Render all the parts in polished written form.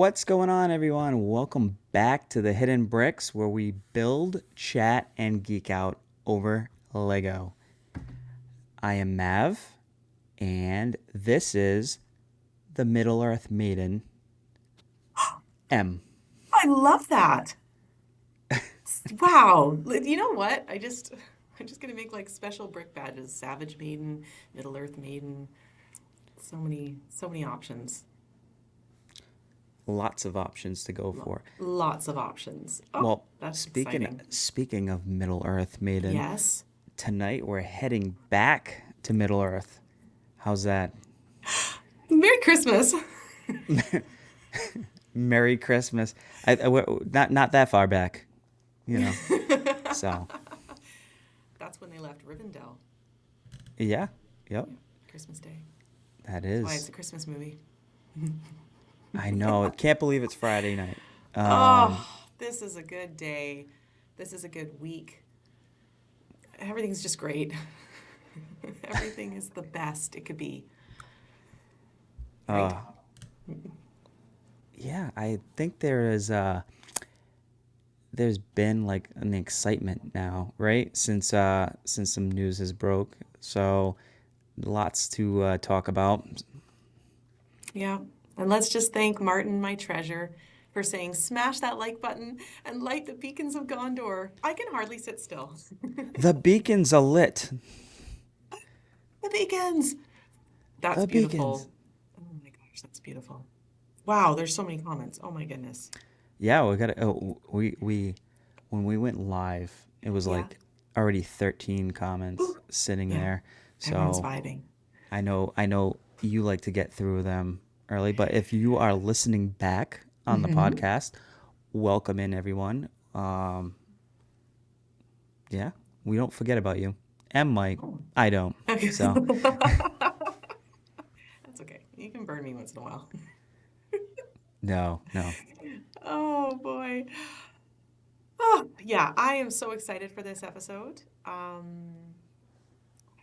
What's going on, everyone? Welcome back to the Hidden Bricks, where we build, chat, and geek out over Lego. I am Mav, and this is the Middle Earth Maiden, M. I love that. Wow. You know what? I'm just gonna make like special brick badges. Savage Maiden, Middle Earth Maiden. So many options. Lots of options to go for. Lots of options. Oh, Well, that's speaking exciting. speaking of Middle Earth Maiden, Yes. tonight we're heading back to Middle Earth. How's that? Merry Christmas. Merry Christmas. Not that far back, you know. So That's when they left Rivendell. yeah, yep, Yeah, Christmas Day. that That's why it's is. a Christmas movie. I know. Can't believe it's Friday night. Oh, Um, this is a good day. This is a good week. Everything's just great. Everything is the best it could be, right? uh, yeah, I think there's been like an excitement now, right? Since some news has broke. So lots to talk about. Yeah. And let's just thank Martin, my treasure, for saying, smash that like button and light the beacons of Gondor. I can hardly sit still. The beacons are lit. The beacons! That's The beacons. beautiful. Oh my gosh, that's beautiful. Wow, there's so many comments. Oh my goodness. Yeah, we got to. Oh, we when we went live, it was Yeah. like already 13 comments Ooh. sitting Yeah. there. Everyone's So vibing. I know you like to get through them early, but if you are listening back on the Hmm. podcast, welcome in everyone. Um, yeah, we don't forget about you. M might, Oh. I don't. Okay. So That's okay. You can burn me once in a while. no, no. Oh boy. Oh, yeah, I am so excited for this episode. I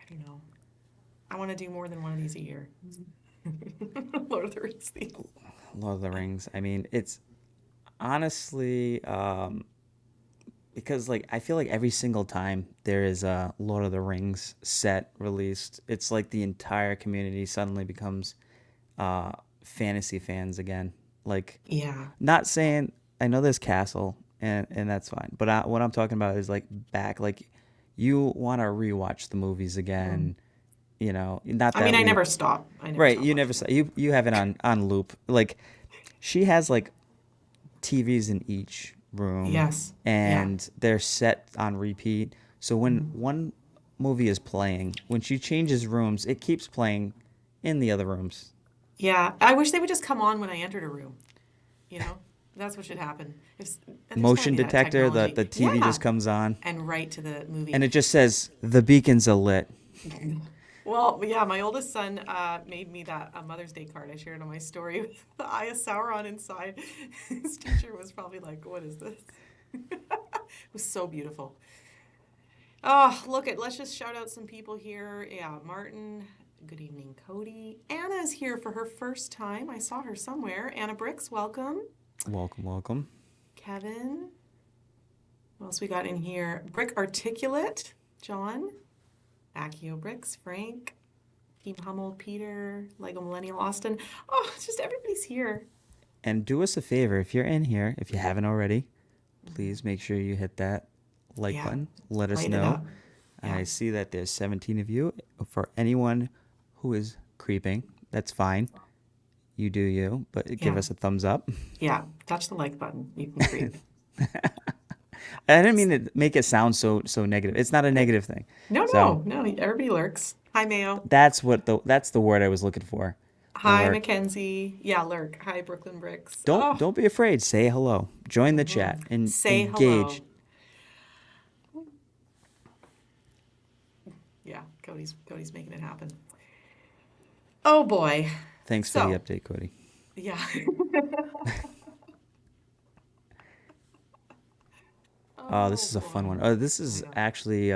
don't know. I want to do more than one of these a year. Lord of the Rings theme. Lord of the Rings. I mean, it's honestly because like I feel like every single time there is a Lord of the Rings set released, it's like the entire community suddenly becomes uh, fantasy fans again. Like, Yeah. not saying I know there's Castle and that's fine, but what I'm talking about is like back, like you want to rewatch the movies Mm. again. You know, not I mean, that I we never stop. I never right. stop You never watching saw them. you have it on loop. Like she has like TVs in each room, Yes. Yeah. and they're set on repeat. So when Mm. one movie is playing, when she changes rooms, it keeps playing in the other rooms. Yeah. I wish they would just come on when I entered a room. You know, that's what should happen. There's got to Motion be that detector, the technology. the TV Yeah. just comes on, And right to the movie. and it just says the beacons are lit. Well, yeah, my oldest son made me that a Mother's Day card. I shared on my story with the Eye of Sauron inside. His teacher was probably like, "What is this?" It was so beautiful. Oh, look at, let's just shout out some people here. Yeah, Martin. Good evening, Cody. Anna's here for her first time. I saw her somewhere. Anna Bricks, welcome. Welcome, welcome. Kevin. What else we got in here? Brick Articulate, John. Accio Bricks, Frank. Team Hummel, Peter. Lego Millennial, Austin. Oh, it's just everybody's here. And do us a favor if you're in here, if you haven't already, Mhm. please make sure you hit that like Yeah, button. Let us light it know. up. Yeah, I see that there's 17 of you. For anyone who is creeping, that's fine. You do you, but give yeah, us a thumbs up. yeah. Touch the like button. You can creep. I didn't mean to make it sound so negative. It's not a Uh, negative thing. No, So no, no. Everybody lurks. Hi, Mayo. that's the word I was looking for. Hi, Lurk. Mackenzie. Yeah, lurk. Hi, Brooklyn Bricks. Don't Oh, don't be afraid. Say hello. Join the hmm. chat and Say engage. hello. Yeah, Cody's making it happen. Oh boy. Thanks for the So, update, Cody. yeah. This Oh is a fun boy. one. This I is know. actually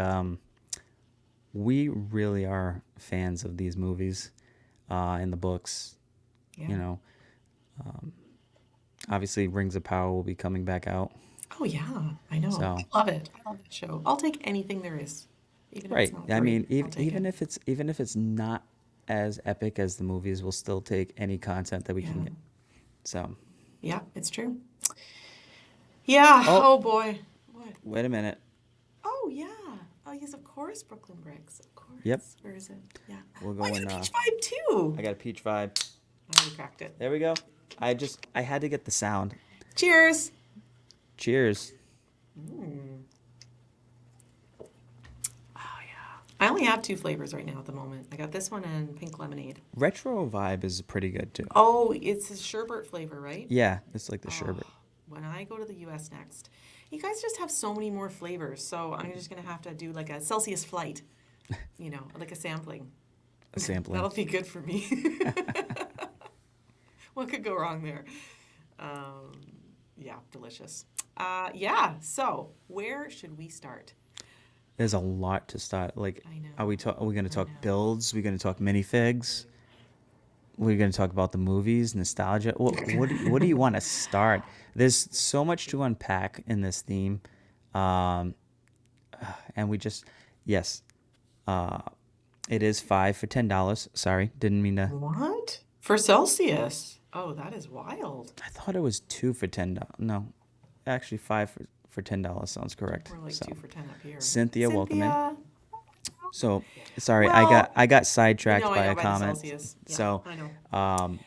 we really are fans of these movies, in the books. Yeah. You know, Obviously, Rings of Power will be coming back out. Oh yeah, I know. So, I love it. I love that show. I'll take anything there is, even if it's right. not I great. mean, I'll take it. even if it's not as epic as the movies, we'll still take any content that we can Yeah. get. So, Yeah, it's true. Yeah. oh, Oh boy. What? wait a minute. Oh yeah. Oh yes, of course, Brooklyn Bricks. Of Yep, course. Where is it? Yeah. we're Oh, I got going. a peach vibe too. I got a peach vibe. I already cracked it. There we go. I had to get the sound. Cheers. Cheers. Mm. Oh yeah. I only have two flavors right now at the moment. I got this one and pink lemonade. Retro vibe is pretty good too. Oh, it's a sherbet flavor, right? Yeah, it's like the Oh, sherbet. when I go to the US next, you guys just have so many more flavors. So I'm just gonna have to do like a Celsius flight, like a sampling. A sampling. That'll be good for me. What could go wrong there? Um, yeah, delicious. Yeah, so where should we start? There's a lot to start. Like, I know. are we going to I talk know. builds? We're going to talk minifigs. We're going to talk about the movies, nostalgia. What do you want to start? There's so much to unpack in this theme, um, and yes, uh, it is 5 for $10. Sorry, didn't mean to. What? For Celsius? Oh, that is wild. I thought it was 2 for $10. No, actually for $10 sounds correct. We're like So 2 for 10 up here. Cynthia, welcome in. Cynthia. So sorry, Well, I got sidetracked no, I by know a by the comment. Celsius. Yeah, So I know. um,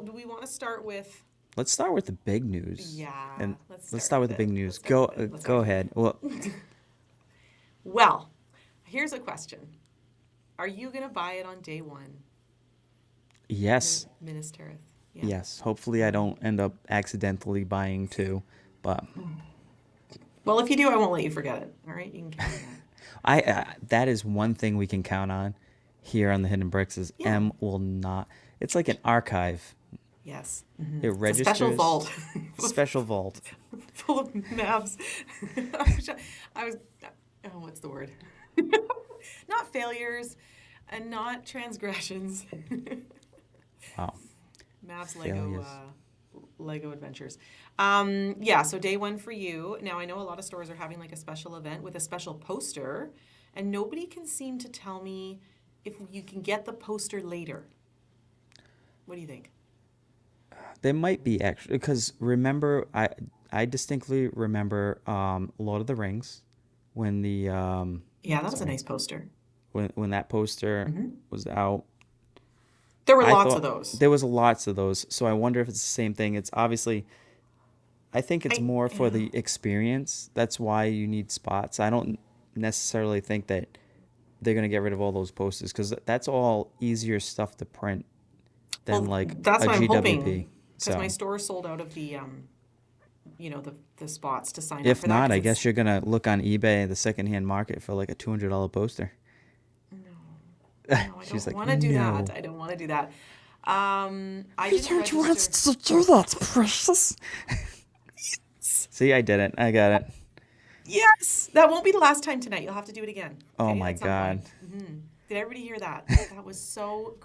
Do we want to start with? let's start with the big news, Yeah, and let's let's start start with with the it. big news. Let's start with it. Let's Go start with it. ahead. Well, Well, here's a question. Are you gonna buy it on day one, yes, Minas Tirith? Yeah. yes. Hopefully, I don't end up accidentally buying two, but Well, if you do, I won't let you forget it. All right, you can count on that. that is one thing we can count on here on the Hidden Bricks is Yeah. M will not. It's like an archive. Yes. It It's a special registers. vault Special vault. full of maps. I was, oh, what's the word? Not failures and not transgressions. Wow. Mavs Failures. Lego Adventures. Yeah, so day one for you. Now I know a lot of stores are having like a special event with a special poster, and nobody can seem to tell me if you can get the poster later. What do you think? There might be actually because remember I distinctly remember Lord of the Rings when the Yeah, that was a sorry nice poster. when that poster was out. There were I lots of thought those. there was lots of those, so I wonder if it's the same thing. It's obviously I think it's more for Yeah. the experience. That's why you need spots. I don't necessarily think that they're gonna get rid of all those posters because that's all easier stuff to print than Well, like that's a what I'm GWP. hoping because my So store sold out of the spots to sign up if for that not, I because guess you're gonna look on eBay, the secondhand market, for like a $200 poster. no, I She's don't like, want to do that. no. I don't want to do that. I didn't register. to do that, precious. See, I did it. I got it. Yes, that won't be the last time tonight. You'll have to do it again. Oh Okay, my at some God. point. Did everybody hear that? That was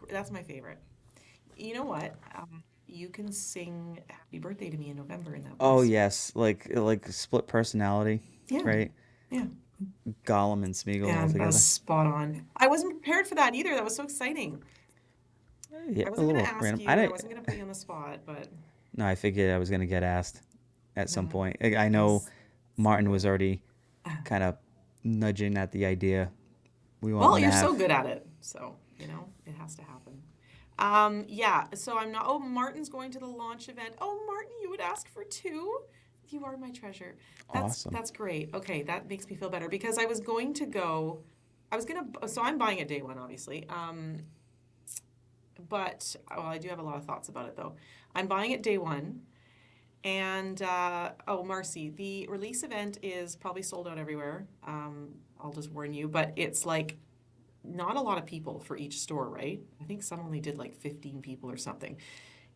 that's my favorite. You know what? You can sing "Happy Birthday" to me in November in that Oh voice. yes, like split personality, Yeah, right? yeah, Gollum and Smeagol all and that was together. spot on. I wasn't prepared for that either. That was so exciting. Yeah, I a wasn't gonna little ask random. you, I and I didn't. wasn't gonna put you on the spot, but No, I figured I was gonna get asked at some no, point. I it know was. Martin was already kind of nudging at the idea. We want Well, one to you're so have. good at it, so it has to happen. Yeah. So I'm not. Oh, Martin's going to the launch event. Oh, Martin, you would ask for two. You are my treasure. Awesome. That's great. Okay, that makes me feel better because I was going to go. I was gonna. So I'm buying it day one, obviously. But well, I do have a lot of thoughts about it though. I'm buying it day one. And oh, Marcy, the release event is probably sold out everywhere. I'll just warn you, but it's like not a lot of people for each store, right? I think some only did like 15 people or something.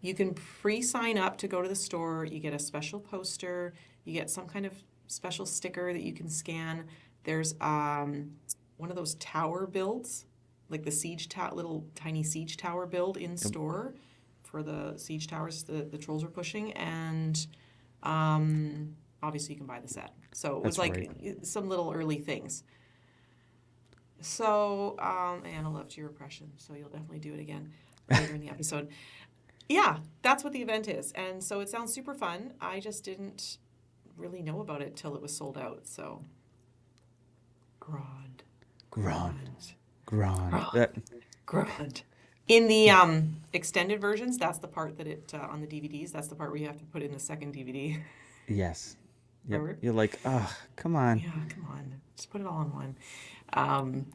You can pre-sign up to go to the store. You get a special poster. You get some kind of special sticker that you can scan. There's one of those tower builds, like the little tiny siege tower build in store for the siege towers the trolls were pushing, and obviously you can buy the set. So it was That's right. like some little early things. So Anna loved your impression, so you'll definitely do it again later in the episode. Yeah, that's what the event is, and so it sounds super fun. I just didn't really know about it till it was sold out. So, Grand, Grand. Grand, Grand. Grand. In the extended versions, that's the part that it on the DVDs. That's the part where you have to put in the second DVD. Yes. Yep. Remember? You're like, oh, come on. Yeah, come on, just put it all in one.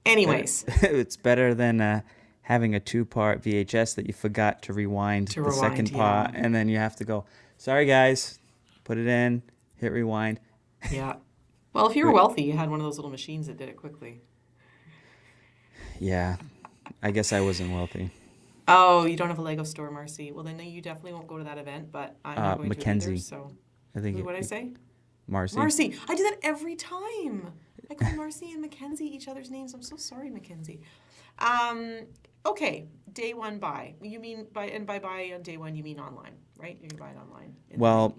Anyways, It's better than having a 2-part VHS that you forgot to rewind To the rewind, second part, yeah. and then you have to go, sorry guys, put it in, hit rewind. yeah. Well, if you were wealthy, you had one of those little machines that did it quickly. Yeah, I guess I wasn't wealthy. Oh, you don't have a Lego store, Marcy. Well, then you definitely won't go to that event, but I'm not going to either, Mackenzie. so. I think Who would I say? Marcy. Marcy. I do that every time. I call Marcy and Mackenzie each other's names. I'm so sorry, Mackenzie. Okay, day one buy. You mean buy on day one, you mean online, right? You can buy it online. Well,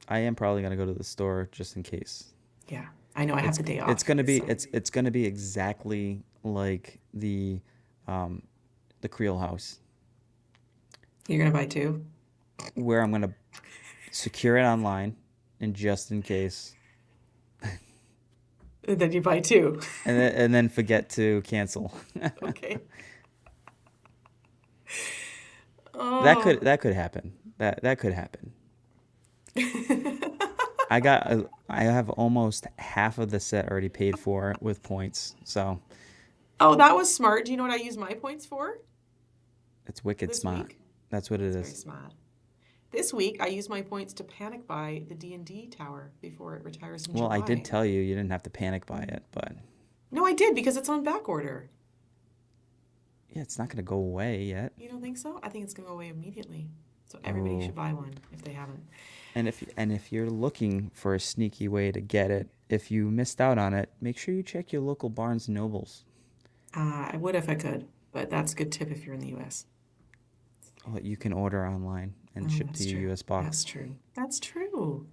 I am probably gonna go to the store just in case. Yeah, I know. I have the day off. It's gonna be so- it's gonna be exactly like the Creel house, You're gonna buy two. where I'm gonna secure it online, and just in case, And then you buy two. and then forget to cancel. Okay. That could happen. That could happen. I have almost half of the set already paid for with points, so Oh, that was smart. Do you know what I use my points for it's wicked this smart. week? That's what it Very is. smart. This week, I used my points to panic buy the D&D tower before it retires in Well, July. I did tell you didn't have to panic buy it, but No, I did because it's on back order. yeah, it's not gonna go away yet. You don't think so? I think it's going to go away immediately. So everybody Oh. should buy one if they haven't. And if you're looking for a sneaky way to get it, if you missed out on it, make sure you check your local Barnes and Nobles. I would if I could, but that's a good tip if you're in the U.S. You can order online and Oh, ship that's to your true. U.S. box. That's true. That's true.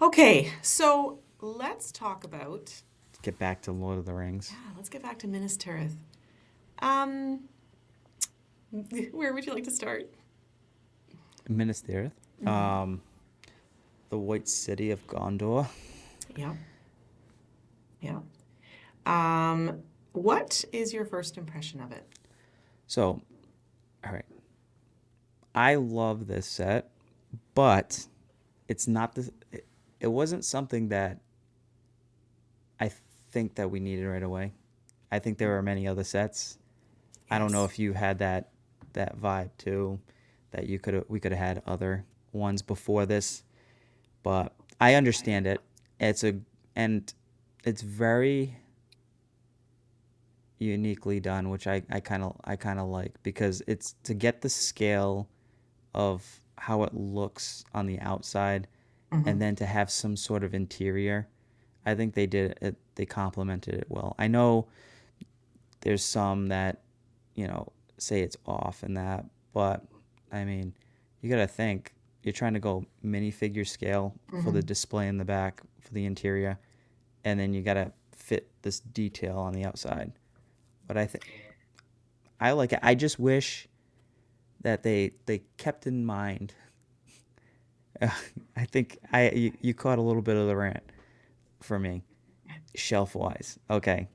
Okay, so let's talk about. Get back to Lord of the Rings. Yeah, let's get back to Minas Tirith. Where would you like to start? Minas Tirith. The White City of Gondor. Yeah. Yeah. What is your first impression of it? So, all right. I love this set, but it's not the. It wasn't something that I think that we needed right away. I think there were many other sets. I don't know Yes. if you had that vibe too, that we could have had other ones before this, but I understand it. And it's very uniquely done, which I kind of like, because it's to get the scale of how it looks on the outside, and then to have some sort of interior. I think they did it. They complemented it well. I know there's some that say it's off and that, but I mean, you got to think you're trying to go minifigure scale for the display in the back for the interior, and then you got to fit this detail on the outside. But I think I like it. I just wish that they kept in mind. I think you caught a little bit of the rant for me, shelf wise. Okay,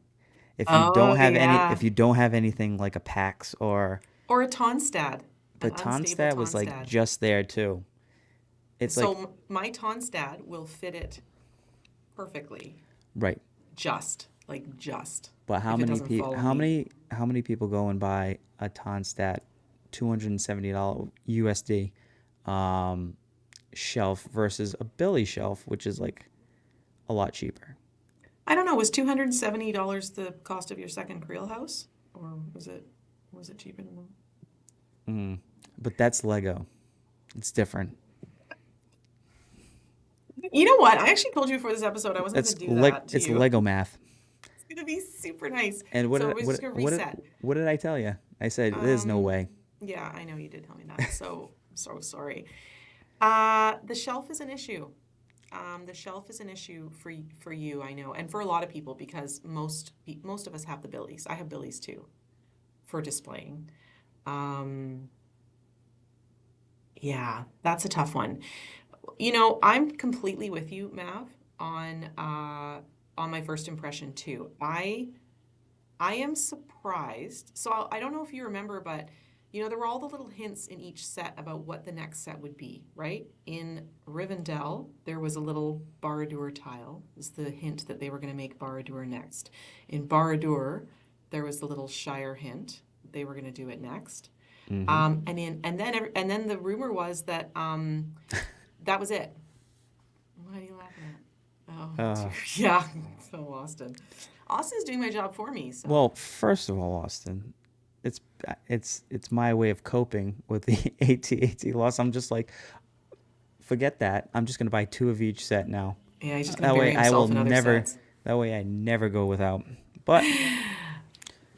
if you don't have if you don't have anything like a PAX or a Tonstad. the an unstable Tonstad was like Tonstad. just there too. It's So like my Tonstad will fit it perfectly. right. Just. But how if it many doesn't people? follow me. How many people go and buy a Tonstad, $270 USD, shelf versus a Billy shelf, which is like a lot cheaper. I don't know. Was $270 the cost of your second Creel house, or was it cheaper than that? But that's Lego. It's different. You know what? I actually told you before this episode I wasn't It's going to do that to it's you. Lego math. It's going to be super nice. And so we're just going to reset. what did I tell you? I said there's no way. Yeah, I know you did tell me that. So sorry. The shelf is an issue. The shelf is an issue for you, I know, and for a lot of people because most of us have the billies. I have billies too for displaying. Um, yeah, that's a tough one. I'm completely with you, Mav, on my first impression too. I am surprised. So I don't know if you remember, but there were all the little hints in each set about what the next set would be, right? In Rivendell, there was a little Barad-dûr tile. It was the hint that they were going to make Barad-dûr next. In Barad-dûr, there was the little Shire hint. They were going to do it next. Mm-hmm. And then the rumor was that that was it. What are you laughing at? Oh, Uh, yeah. So Austin. Austin's doing my job for me, so. well, first of all, Austin, it's it's my way of coping with the AT-AT loss. I'm just like, forget that. I'm just gonna buy two of each set now. Yeah, he's just gonna That bury way I will himself in other never. sets. That way I never go without. But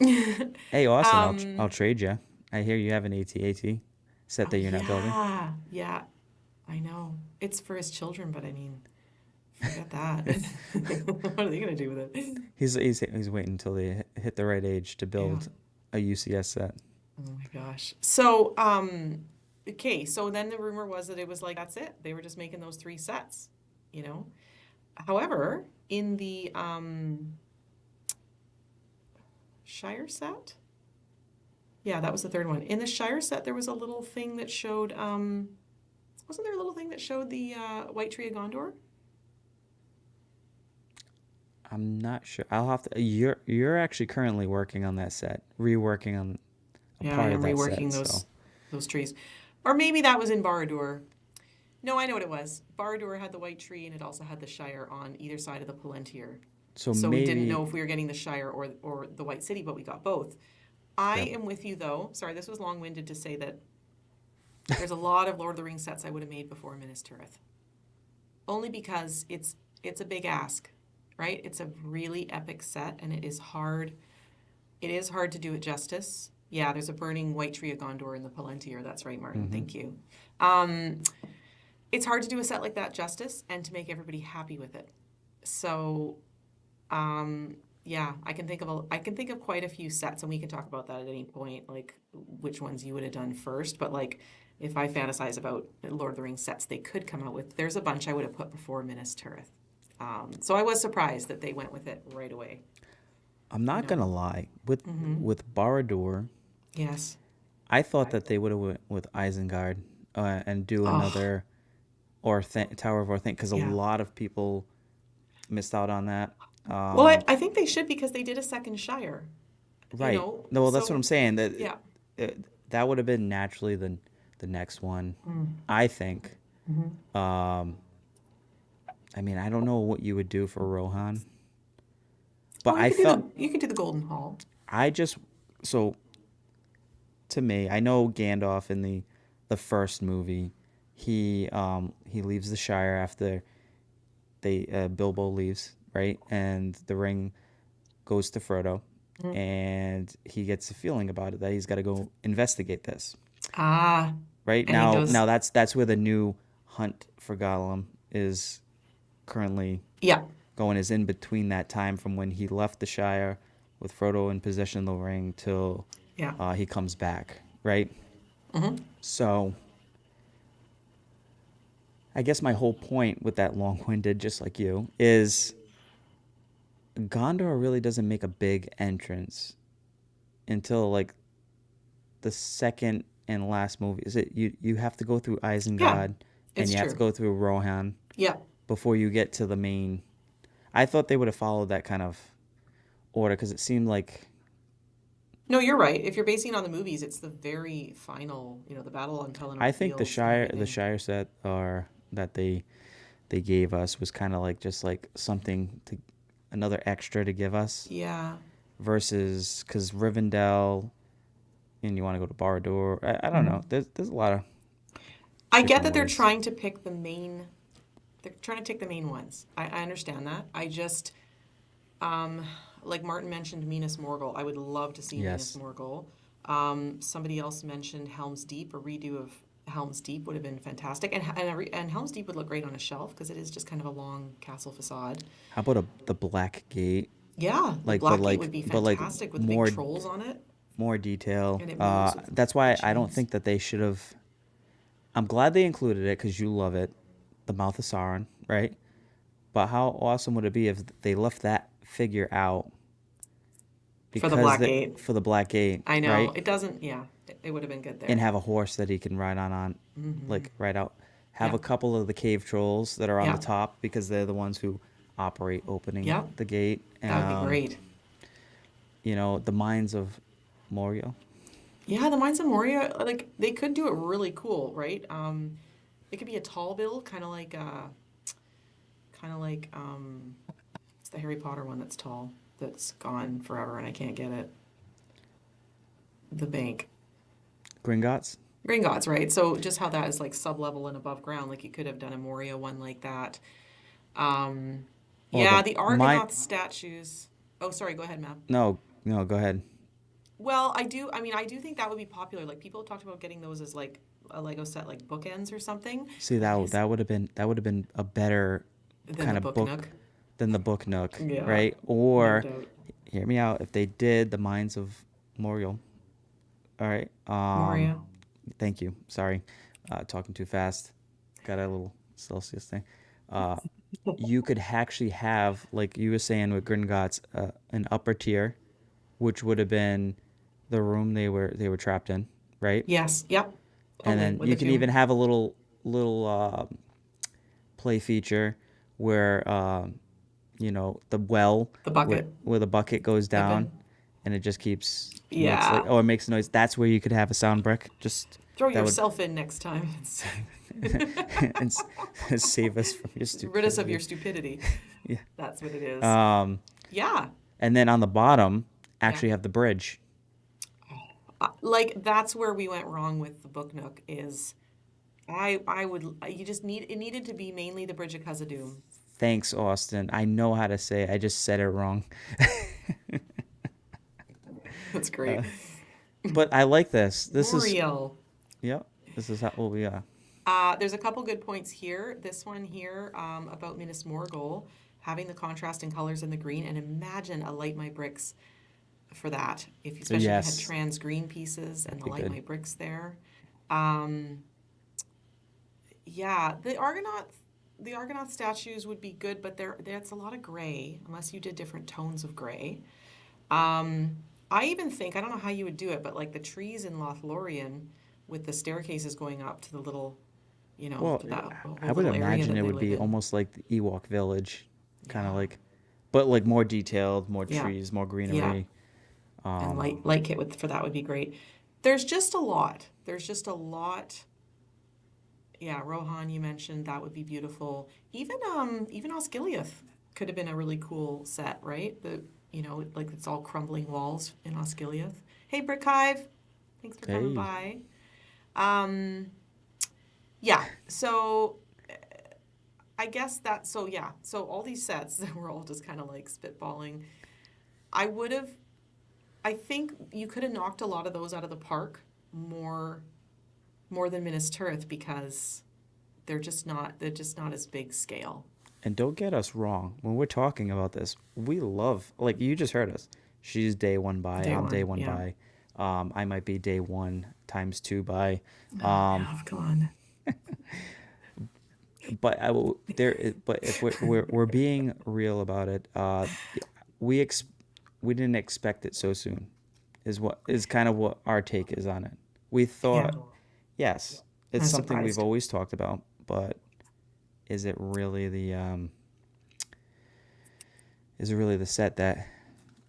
hey, Austin, I'll Um, trade you. I hear you have an AT-AT set oh that you're not building. yeah, yeah, I know. It's for his children, but I mean, forget that. What are they gonna do with it? He's waiting until they hit the right age to Yeah. build a UCS set. Oh my gosh. So, okay, so then the rumor was that it was like that's it. They were just making those three sets, you know. However, in the Shire set, yeah, that was the third one. In the Shire set, there was a little thing that showed, wasn't there a little thing that showed the White Tree of Gondor? I'm not sure. I'll have to. You're actually currently working on that set, reworking on a Yeah, I part of am that set. reworking So those trees. Or maybe that was in Barad-dûr. No, I know what it was. Barad-dûr had the White Tree and it also had the Shire on either side of the Palantir. so So we didn't know maybe. if we were getting the Shire or the White City, but we got both. I Yep. am with you though. Sorry, this was long-winded to say that there's a lot of Lord of the Rings sets I would have made before Minas Tirith. Only because it's a big ask, right? It's a really epic set and it is hard. It is hard to do it justice. Yeah, there's a burning White Tree of Gondor in the Palantir. That's right, Martin. Hmm. Thank you. Um, it's hard to do a set like that justice and to make everybody happy with it. So, yeah, I can think of quite a few sets, and we can talk about that at any point, like which ones you would have done first. But like, if I fantasize about Lord of the Rings sets they could come out with, there's a bunch I would have put before Minas Tirith. So I was surprised that they went with it right away. I'm You not know. gonna lie. With Mm-hmm. Barad-dûr, Yes. I thought that they would have went with Isengard and do Oh, another Tower of Orthanc because a yeah. lot of people missed out on that. Well, I, Um, I think they should because they did a second Shire. right. No, well, that's what I'm So saying. That yeah. that would have been naturally the next one, I think. Mm-hmm. Um, I mean, I don't know what you would do for Rohan, but Oh, I felt you could do the Golden Hall. I just so to me, I know Gandalf in the first movie, he leaves the Shire after they Bilbo leaves, right? And the ring goes to Frodo, Mhm. and he gets a feeling about it that he's got to go investigate this. Ah, Right and he now goes, that's where the new hunt for Gollum is currently yeah, going, is in between that time from when he left the Shire with Frodo in possession of the ring till yeah. he comes back, right? Hmm. So I guess my whole point with that long-winded, just like you, is Gondor really doesn't make a big entrance until like the second and last movie. Is it you have to go through Yeah, Isengard and it's you have to true. go through Rohan Yeah. before you get to the main. I thought they would have followed that kind of order because it seemed like. No, you're right. If you're basing it on the movies, it's the very final, the battle on I Pelennor think the Fields and everything. Shire set or that they gave us was kind of like just like something to another extra to give us Yeah. versus because Rivendell and you want to go to Barad-dûr. I don't know. Hmm. There's a lot of I get different that they're ways. trying to pick the main, they're trying to take the main ones. I understand that. I just, um, like Martin mentioned Minas Morgul. I would love to see Minas Yes. Morgul. Somebody else mentioned Helm's Deep. A redo of Helm's Deep would have been fantastic, and Helm's Deep would look great on a shelf because it is just kind of a long castle facade. How about the black gate? Yeah, the Like, but Black Gate would like, be but like fantastic with the big more trolls on it, more detail. and it moves with That's the why I don't chains. think that they should have. I'm glad they included it because you love it, the Mouth of Sauron, right? But how awesome would it be if they left that figure out For the because Black that Gate. for the black gate, I know right? it doesn't. Yeah, it would have been good And there. have a horse that he can ride on Hmm. like right out. Have Yeah, a couple of the cave trolls that are on the yeah, top because they're the ones who operate opening yeah. the gate. That would be great. The mines of Moria. Yeah, the Mines of Moria, like they could do it really cool, right? It could be a tall build, kind of like it's the Harry Potter one that's tall, that's gone forever, and I can't get it. The bank. Gringotts. Gringotts, right? So just how that is like sub-level and above ground, like you could have done a Moria one like that. Um, Oh, yeah, the the mine. Argonaut statues. Oh, sorry, go ahead, Matt. No, no, go ahead. Well, I do. I mean, I do think that would be popular. Like people have talked about getting those as like a Lego set, like bookends or something. See But it that is that would have been a better than kind the of book nook. book than the book Nook, Yeah, right? no Or doubt. hear me out. If they did the Mines of Moriel, all right. Moria. Thank you. Sorry, talking too fast. Got a little Celsius thing. Uh, you could actually have, like you were saying with Gringotts, an upper tier, which would have been the room they were trapped in, right? Yes. Yep. And Totally. then With you the can even tomb. have a little play feature where the well The where bucket. where the bucket goes down Dipping. and it just keeps makes like Yeah. or it makes noise. That's where you could have a sound brick. Just Throw that would yourself in next time and and save us from your rid us of your stupidity. stupidity. Yeah. That's what it is. Um, Yeah. and then on the bottom, Yeah. actually have the bridge. Like that's where we went wrong with the book nook is I would you just need it needed to be mainly the Bridge of Khazad-dûm. Thanks, Austin. I know how to say it. I just said it wrong. That's Uh, great. but I like this. This is Muriel. yep. This is how what we are. There's a couple good points here. This one here about Minas Morgul having the contrast in colors in the green, and imagine a Light My Bricks for that. If especially if you had Yes, trans green pieces and that'd the be Light good. My Bricks there. Um, yeah, the Argonaut statues would be good, but that's a lot of gray unless you did different tones of gray. Um, I even think I don't know how you would do it, but like the trees in Lothlorien with the staircases going up to the little, Well, to that I whole would little area imagine that it they would live be in. almost like the Ewok village, kind of Yeah, like, but like more detailed, more yeah, trees, more yeah. greenery. And Um, light kit with for that would be great. There's just a lot. There's just a lot. Yeah, Rohan, you mentioned that would be beautiful. Even Osgiliath could have been a really cool set, right? Like it's all crumbling walls in Osgiliath. Hey, Brick Hive, thanks for coming hey, by. Um, yeah, so I guess that so yeah, so all these sets that we're all just kind of like spitballing. I would have I think you could have knocked a lot of those out of the park more more than Minas Tirith because they're just not as big scale. and don't get us wrong. When we're talking about this, we love like you just heard us. She's day one by. Day I'm day one, one yeah. by. I might be day one times two by. Oh, Um, Mav, come on. but I will there. But if we're being real about it, we ex we didn't expect it so soon. Is kind of what our take is on it. We Yeah, thought, yes, I it's was something we've surprised. always talked about, but is it really the set that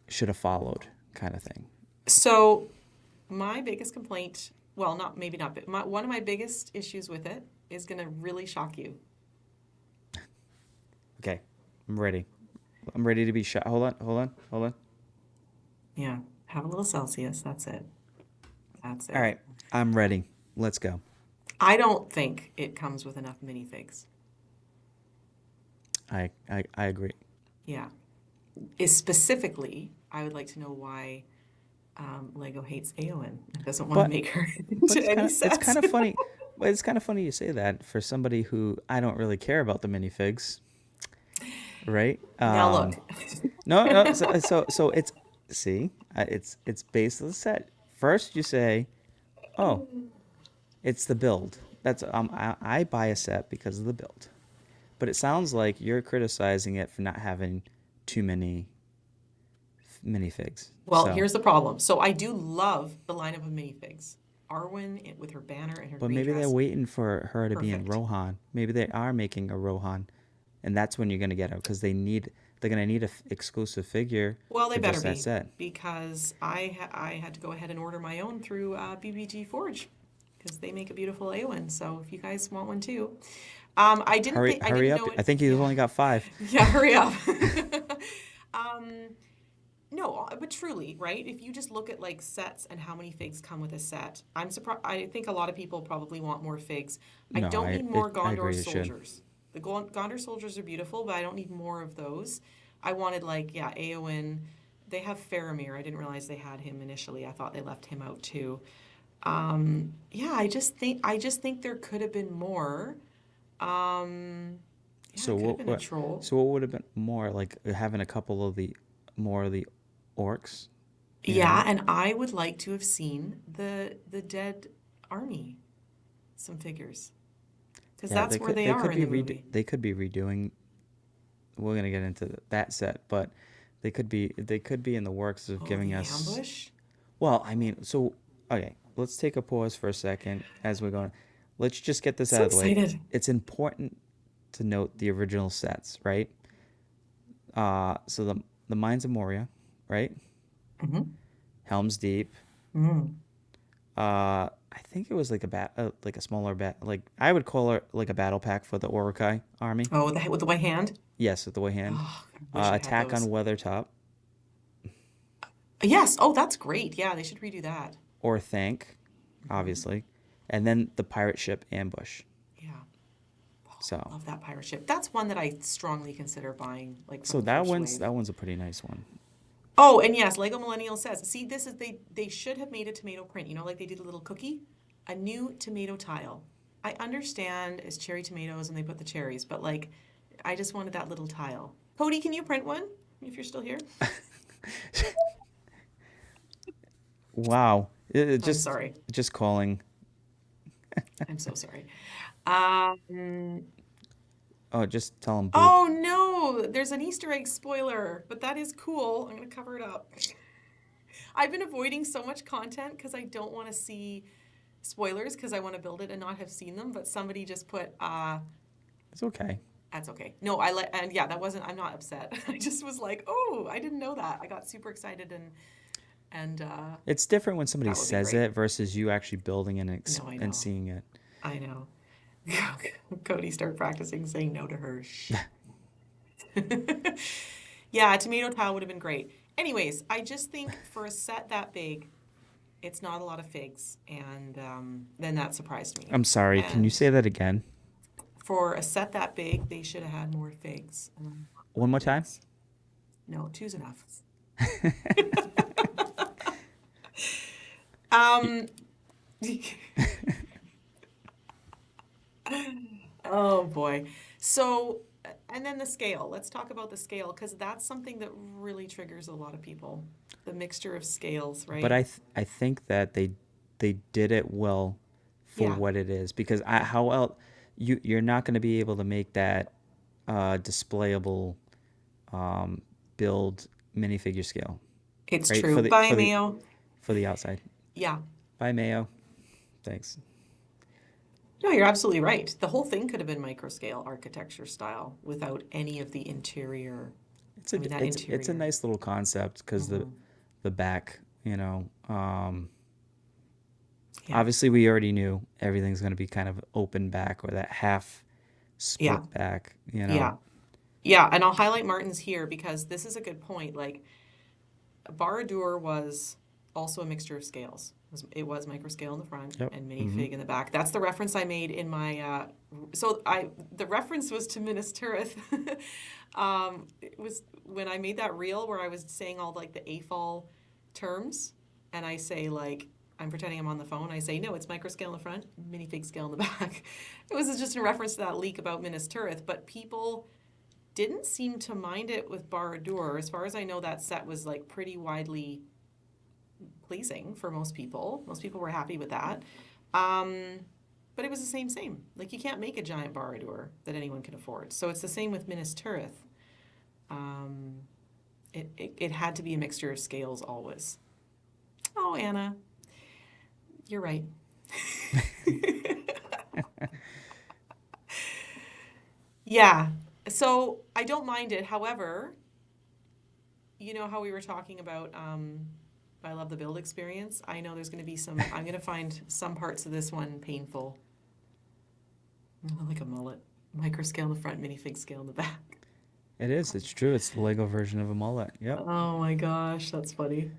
should have followed kind of thing? So my biggest complaint, well, not maybe not, but one of my biggest issues with it is going to really shock you. Okay, I'm ready. I'm ready to be shot. Hold on. Yeah, have a little Celsius. That's it. That's All it. right, I'm ready. Let's go. I don't think it comes with enough minifigs. I agree. Yeah. Is specifically, I would like to know why Lego hates Eowyn. It doesn't want to But make her but into any it's sets. kind of funny. But it's kind of funny you say that for somebody who I don't really care about the minifigs, right? Now look. No, no. So it's see, it's based on the set. First, you say, "Oh, it's the build." That's I buy a set because of the build. But it sounds like you're criticizing it for not having too many minifigs. Well, So, here's the problem. So I do love the lineup of minifigs. With her banner and her but green maybe they're dress, waiting for her to be in perfect. Rohan. Maybe they are making a Rohan, and that's when you're gonna get her because they're gonna need a exclusive figure Well, they for better just that be set. because I had to go ahead and order my own through BBG Forge because they make a beautiful Eowyn. So if you guys want one too, I Hurry didn't up! know it. I think you've Yeah, only got 5. yeah, hurry up. um, no, but truly, right? If you just look at like sets and how many figs come with a set, I'm surprised. I think a lot of people probably want more figs. I No, don't need more I Gondor agree. It should. soldiers. The Gondor soldiers are beautiful, but I don't need more of those. I wanted like, yeah, Eowyn. They have Faramir. I didn't realize they had him initially. I thought they left him out too. Yeah, I just think there could have been more. Yeah, So it could have been a troll. what would have been more like having a couple of the more of the orcs, you Yeah, know? and I would like to have seen the dead army, some figures, because Yeah, that's where they are in the movie. they could be redoing. We're gonna get into that set, but they could be in the works of Oh, giving the us. ambush. Well, I mean, so okay, let's take a pause for a second as we're going. Let's just get this out So of the way. excited. It's important to note the original sets, right? So the Mines of Moria, right? Hmm. Helm's Deep. Mm. I think it was like like a smaller like I would call it like a battle pack for the Urukai army. Oh, with the white hand. Yes, with the way hand. Oh, I wish I had Attack on those. Weathertop Yes. Oh, that's great. Yeah, they should redo that. or Thank, Hmm. obviously, and then the pirate ship Ambush. Yeah. Oh, So love that pirate ship. That's one that I strongly consider buying, like from so the first wave. that one's a pretty nice one. Oh, and yes, Lego Millennial says, see, this is they should have made a tomato print, like they did a little cookie, a new tomato tile. I understand it's cherry tomatoes and they put the cherries, but like I just wanted that little tile. Cody, can you print one if you're still here? Wow, I'm sorry. just calling. I'm so sorry. Um, Oh, just tell them boop. oh no, there's an Easter egg spoiler, but that is cool. I'm gonna cover it up. I've been avoiding so much content because I don't want to see spoilers because I want to build it and not have seen them. But somebody just put, It's okay. that's okay. No, and yeah, that wasn't, I'm not upset. I just was like, oh, I didn't know that. I got super excited and It's different when somebody that would be says great. it versus you actually building and No, I and know. seeing it. I know. Cody, start practicing saying no to her. Shh. Yeah, a tomato tile would have been great. Anyways, I just think for a set that big, it's not a lot of figs, and then that surprised me. I'm sorry. Can you And say that again for a set that big, they should have had more figs. one more time? Figs. No, two's enough. Y- Um, oh boy. So, and then the scale. Let's talk about the scale because that's something that really triggers a lot of people. The mixture of scales, But right? I think that they did it well for Yeah. what it is because how else you're not going to be able to make that displayable um, build minifigure scale, It's right? true. Bye, Mayo. For the outside. Yeah. Bye, Mayo. Thanks. No, you're absolutely right. The whole thing could have been microscale architecture style without any of the interior. I mean, that It's a interior. nice little concept because Hmm. the back, Yeah. obviously we already knew everything's going to be kind of open back or that half Yeah. split back, Yeah. Yeah. And I'll highlight Martin's here because this is a good point. Like, Barad-dûr was also a mixture of scales. It was microscale in the front Yep. and Mm-hmm. minifig in the back. That's the reference I made in my. The reference was to Minas Tirith. It was when I made that reel where I was saying all like the AFOL terms. and I say like, I'm pretending I'm on the phone. I say, no, it's micro scale in the front, minifig scale in the back. It was just in reference to that leak about Minas Tirith, but people didn't seem to mind it with Barad-dûr. As far as I know, that set was like pretty widely pleasing for most people. Most people were happy with that. Um, but it was the same. Like you can't make a giant Barad-dûr that anyone can afford. So it's the same with Minas Tirith. Um, it had to be a mixture of scales always. Oh, Anna, you're right. Yeah. So I don't mind it. However, you know how we were talking about I love the build experience. I know there's going to be I'm going to find some parts of this one painful. Like a mullet. Micro scale in the front, minifig scale in the back. It is. It's true. It's the Lego version of a mullet. Yep. Oh my gosh, that's funny.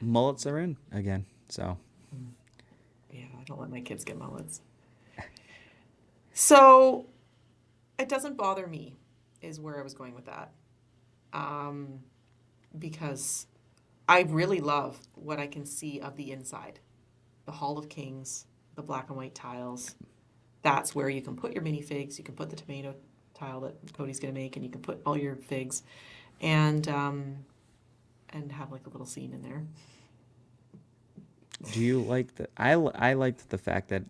Mullets are in again. So Yeah, I don't let my kids get mullets. So it doesn't bother me, is where I was going with that. Um, because I really love what I can see of the inside. The Hall of Kings, the black and white tiles. That's where you can put your minifigs. You can put the tomato tile that Cody's going to make, and you can put all your figs, and have like a little scene in there. do you like the? I liked the fact that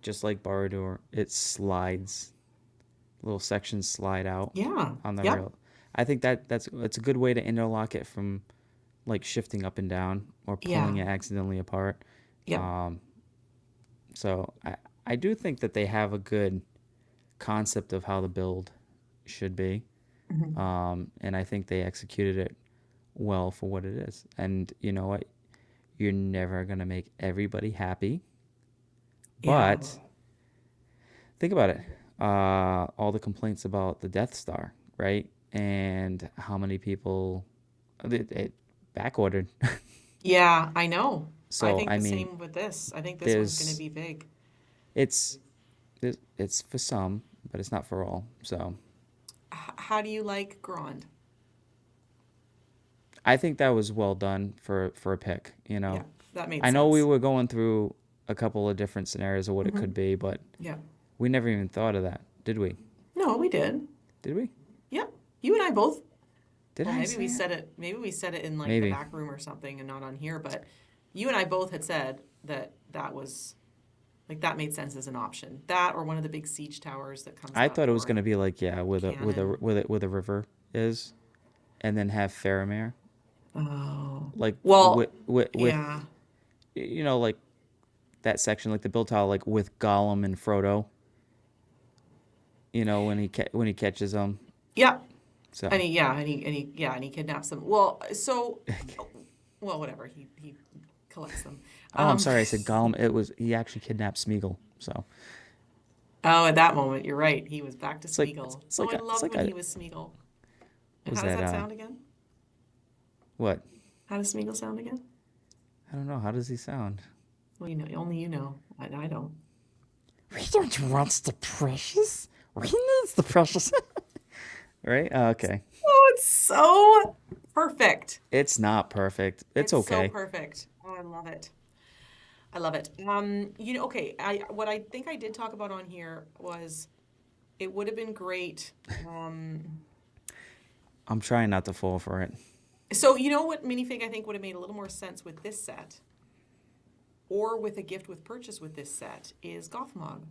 just like Barad-dûr, it slides. Little sections slide out Yeah. on the Yep. rail. I think it's a good way to interlock it from like shifting up and down or pulling Yeah. it accidentally apart. Yep. Um, so I do think that they have a good concept of how the build should be. Mhm. And I think they executed it well for what it is. And you know what? You're never going to make everybody happy. Yeah. But think about it. All the complaints about the Death Star, right? And how many people it back ordered. Yeah, I know. I So think I the mean, same with this. I think this one's going to there's be big. it's it's for some, but it's not for all. So How do you like Grand? I think that was well done for a pick. Yeah, that made I know we sense. were going through a couple of different scenarios of what it Hmm. could be, but Yeah. we never even thought of that, did we? No, we did. Did we? Yep. You and I both. Did Well, I maybe say we it? said it. Maybe we said it in like the Maybe. back room or something, and not on here. But you and I both had said that that was like that made sense as an option. That or one of the big siege towers that comes I up, thought it was or gonna be like cannon. with a river is, and then have Faramir Oh. like Well, with yeah. like that section like the build tile like with Gollum and Frodo. When he catches them. Yeah. So And he kidnaps them. Well, so well, whatever. He collects them. oh, I'm Um, sorry, I said Gollum. It was he actually kidnapped Smeagol. So oh, at that moment, you're right. He was back to it's like it's, Smeagol. it's Oh, like I a it's loved like when a he was Smeagol. what And was how does that that sound again? what How does Smeagol sound again? I don't know, how does he sound? Well, only you know. I don't. We don't want the precious. We need the precious. Right? Okay. Oh, it's so perfect. It's not perfect. It's It's so okay. perfect. Oh, I love it. I love it. Okay. What I think I did talk about on here was it would have been great. I'm trying not to fall for it. So you know what minifig I think would have made a little more sense with this set, or with a gift with purchase with this set, is Gothmog,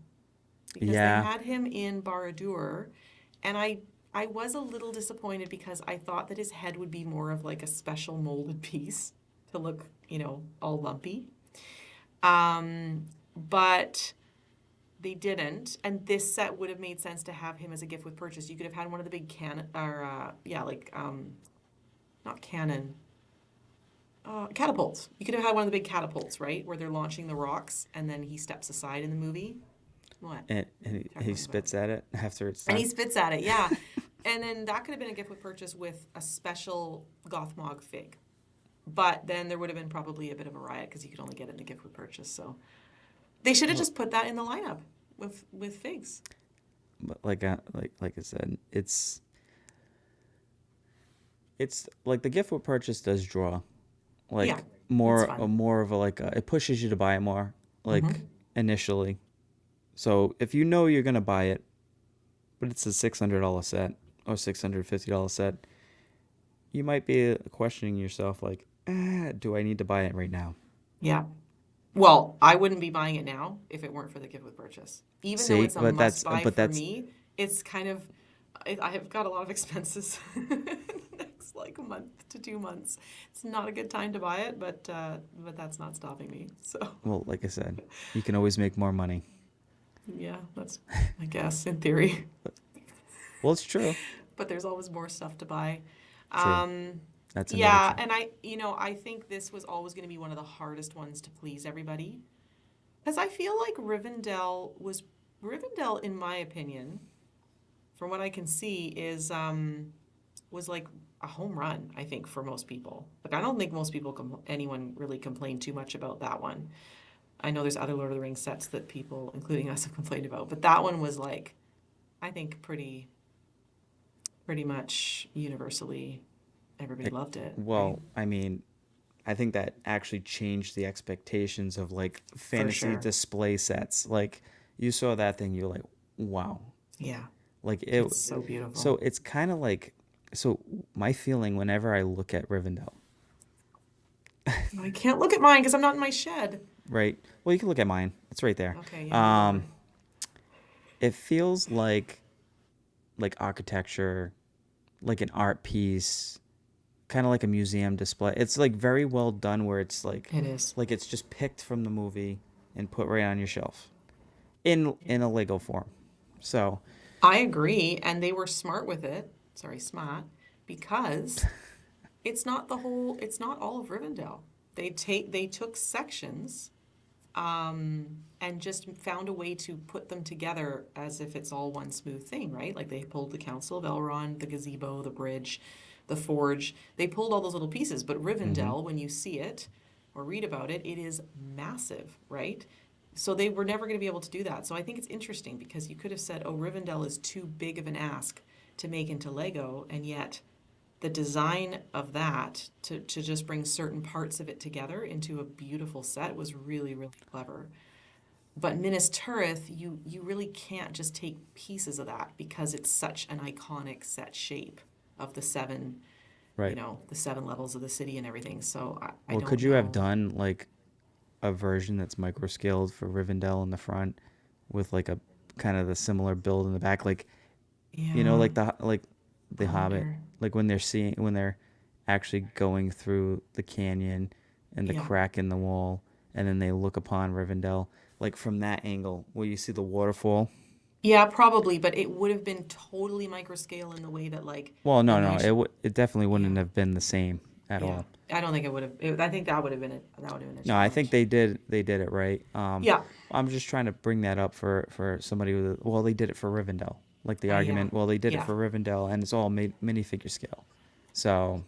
because they Yeah. had him in Barad-dûr, and I was a little disappointed because I thought that his head would be more of like a special molded piece to look, all lumpy. But they didn't, and this set would have made sense to have him as a gift with purchase. You could have had one of the big cannon, or not cannon, catapults. You could have had one of the big catapults, right, where they're launching the rocks, and then he steps aside in the movie. What? And he Talking about. spits at it after it's And done. he spits at it, yeah. And then that could have been a gift with purchase with a special Gothmog fig. But then there would have been probably a bit of a riot because you could only get it in the gift with purchase. So they should have Well, just put that in the lineup with figs. but like I said, it's like the gift with purchase does draw. Like Yeah. It's fun. more of a like it pushes you to buy it more like Hmm. initially. So if you know you're gonna buy it, but it's a $600 set or $650 set, you might be questioning yourself like, do I need to buy it right now? Yeah. Well, I wouldn't be buying it now if it weren't for the gift with purchase. Even though See, it's a must buy but for that's me, it's kind of, I have got a lot of expenses next like month to 2 months. It's not a good time to buy it, but that's not stopping me. So well, like I said, you can always make more money. yeah, that's I guess in theory. Well, it's true. But there's always more stuff to buy. True. Um, That's another yeah, true. and I think this was always going to be one of the hardest ones to please everybody. Because I feel like Rivendell, in my opinion, from what I can see, is was like a home run, I think, for most people. Like I don't think most people anyone really complained too much about that one. I know there's other Lord of the Rings sets that people, including us, have complained about, but that one was like, I think pretty much universally everybody It, loved it, right? well, I mean, I think that actually changed the expectations of like For fantasy sure. display sets. Like you saw that thing, you're like, wow. Yeah. Like it. It's so beautiful. So it's kind of like so my feeling whenever I look at Rivendell, I can't look at mine because I'm not in my shed. right? Well, you can look at mine. It's right there. Okay, yeah, you Um, are. it feels like architecture, like an art piece, kind of like a museum display. It's like very well done where it's It is. like it's just picked from the movie and put right on your shelf in a Lego form. So, I agree, and they were smart with it. Sorry, smart, because it's not all of Rivendell. They took sections and just found a way to put them together as if it's all one smooth thing, right? Like they pulled the Council of Elrond, the gazebo, the bridge, the forge. They pulled all those little pieces, but hmm Rivendell, when you see it or read about it, it is massive, right? So they were never going to be able to do that. So I think it's interesting because you could have said, "Oh, Rivendell is too big of an ask to make into Lego," and yet the design of that to just bring certain parts of it together into a beautiful set was really, really clever. But Minas Tirith, you really can't just take pieces of that because it's such an iconic set shape of the seven, right. the seven levels of the city and everything. So I Well, could don't you have know. done like a version that's micro scaled for Rivendell in the front with like a kind of the similar build in the back, like Yeah, like I the Hobbit, wonder. like when they're actually going through the canyon and the Yeah. crack in the wall, and then they look upon Rivendell, like from that angle where you see the waterfall. Yeah, probably, but it would have been totally micro scale in the way that like Well, the no, night. it definitely Yeah. wouldn't have been the same at Yeah. all. I don't think it would have. I think that would have been a No, I think challenge. they did it right. Yeah. I'm just trying to bring that up for somebody with well, they did it for Rivendell. Like the Yeah. argument, well, they did it Yeah. for Rivendell, and it's all minifigure scale. So,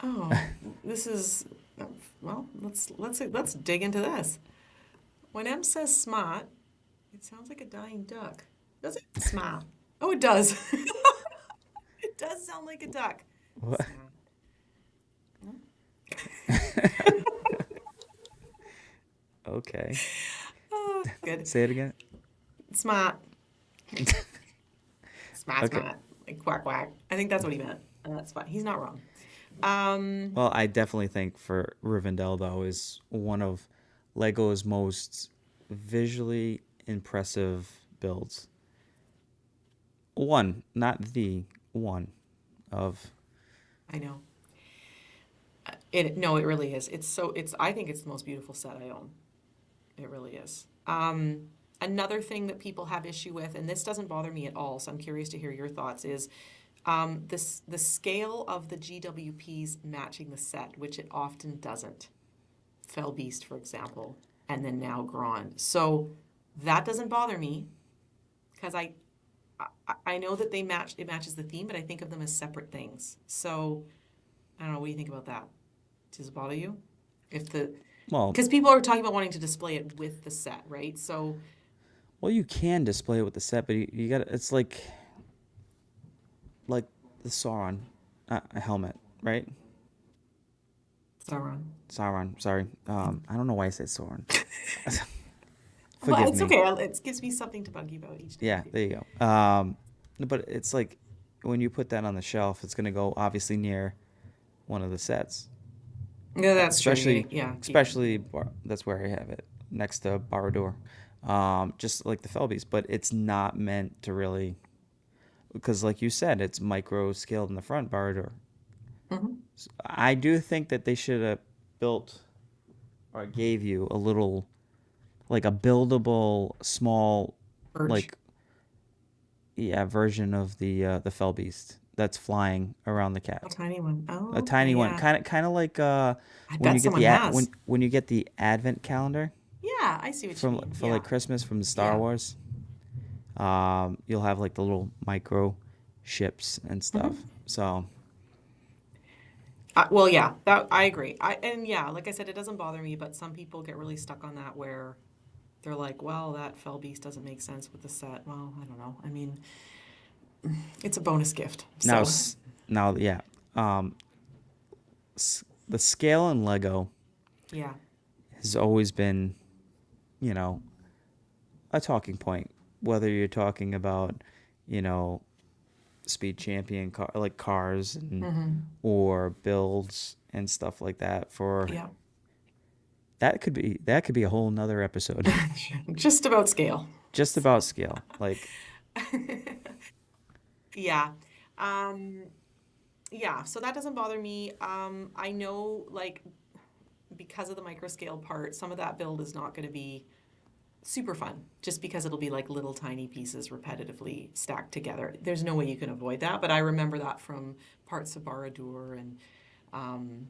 Oh, this is well, let's dig into this. When M says smart, it sounds like a dying duck. Does it? Smart. Oh, it does. It does sound like a duck. what? Smart. No? Okay, Oh, good. say it again. Smart. Smart, Okay. smart. Like quack quack. I think that's what he meant. And that's fine. He's not wrong. Um, Well, I definitely think for Rivendell though is one of Lego's most visually impressive builds. One, not the one of. I know. It no, it really is. It's I think it's the most beautiful set I own. It really is. Another thing that people have issue with, and this doesn't bother me at all, so I'm curious to hear your thoughts, is the scale of the GWPs matching the set, which it often doesn't. Fell Beast, for example, and then now Gron. So that doesn't bother me because I know that it matches the theme, but I think of them as separate things. So I don't know. What do you think about that? Does it bother you? If the Well, Because people are talking about wanting to display it with the set, right? So you can display it with the set, but you got to it's like the Sauron helmet, right? Sauron. Sauron. Sorry. I don't know why I said Sauron. But Forgive it's me. okay. It gives me something to bug you about each Yeah, day. there you go. But it's like when you put that on the shelf, it's gonna go obviously near one of the sets. Yeah, that's true. Especially, Yeah, yeah. that's where I have it next to Barad-dûr. Just like the Felbies, but it's not meant to really because, like you said, it's micro scaled in the front Barad-dûr. Hmm. I do think that they should have built or gave you a little like a buildable small Birch. like yeah version of the fell beast that's flying around the cat. A tiny one. A Oh, okay, tiny one, yeah. kind of like I when bet you get someone has. when you get the advent calendar Yeah, I see what you from mean. for like Yeah, Christmas from Star yeah. Wars. You'll have like the little micro ships and Hmm. stuff. So Well, yeah, that I agree. And yeah, like I said, it doesn't bother me, but some people get really stuck on that where they're like, well, that fell beast doesn't make sense with the set. Well, I don't know. I mean, it's a bonus gift. now So, now yeah, um, the scale in Lego yeah. has always been, you know, a talking point. Whether you're talking about, you know, speed champion like cars and Hmm. or builds and stuff like that. For Yeah. that could be a whole nother episode, Just about scale. just about So, scale. Like yeah. Um, yeah, so that doesn't bother me. I know, like, because of the micro scale part, some of that build is not going to be super fun just because it'll be like little tiny pieces repetitively stacked together. There's no way you can avoid that, but I remember that from parts of Barad-dûr and um,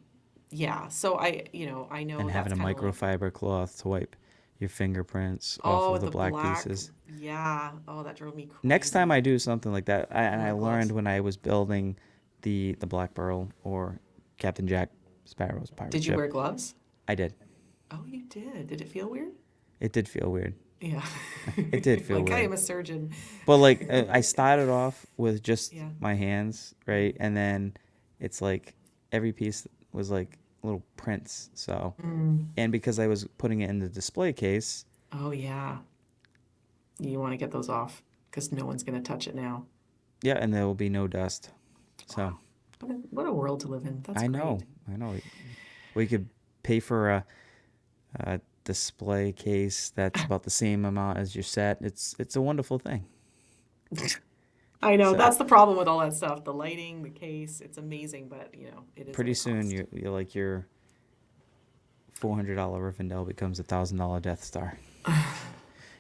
yeah. So I know and that's having a kind of like, microfiber cloth to wipe your fingerprints off oh, of the the black black, pieces. yeah. Oh, that drove me Next time crazy. I do something like that, I and I wear learned gloves. when I was building the Black Pearl or Captain Jack Sparrow's pirate Did you wear ship, gloves? I did. Oh, you did. Did it feel weird? It did feel weird. Yeah. It did feel Like I weird. am a surgeon. But like I started off with just Yeah. my hands, right? And then it's like every piece was like little prints. So, Mm. and because I was putting it in the display case, Oh, yeah. You want to get those off because no one's going to touch it now. yeah, and there will be no dust. So, Wow. What a world to live in. That's I know, great. I know. We could pay for a display case that's about the same amount as your set. It's a wonderful thing. I know. So, That's the problem with all that stuff. The lighting, the case, it's amazing, but it is at pretty a soon cost. you're like your $400 Rivendell becomes a $1,000 Death Star.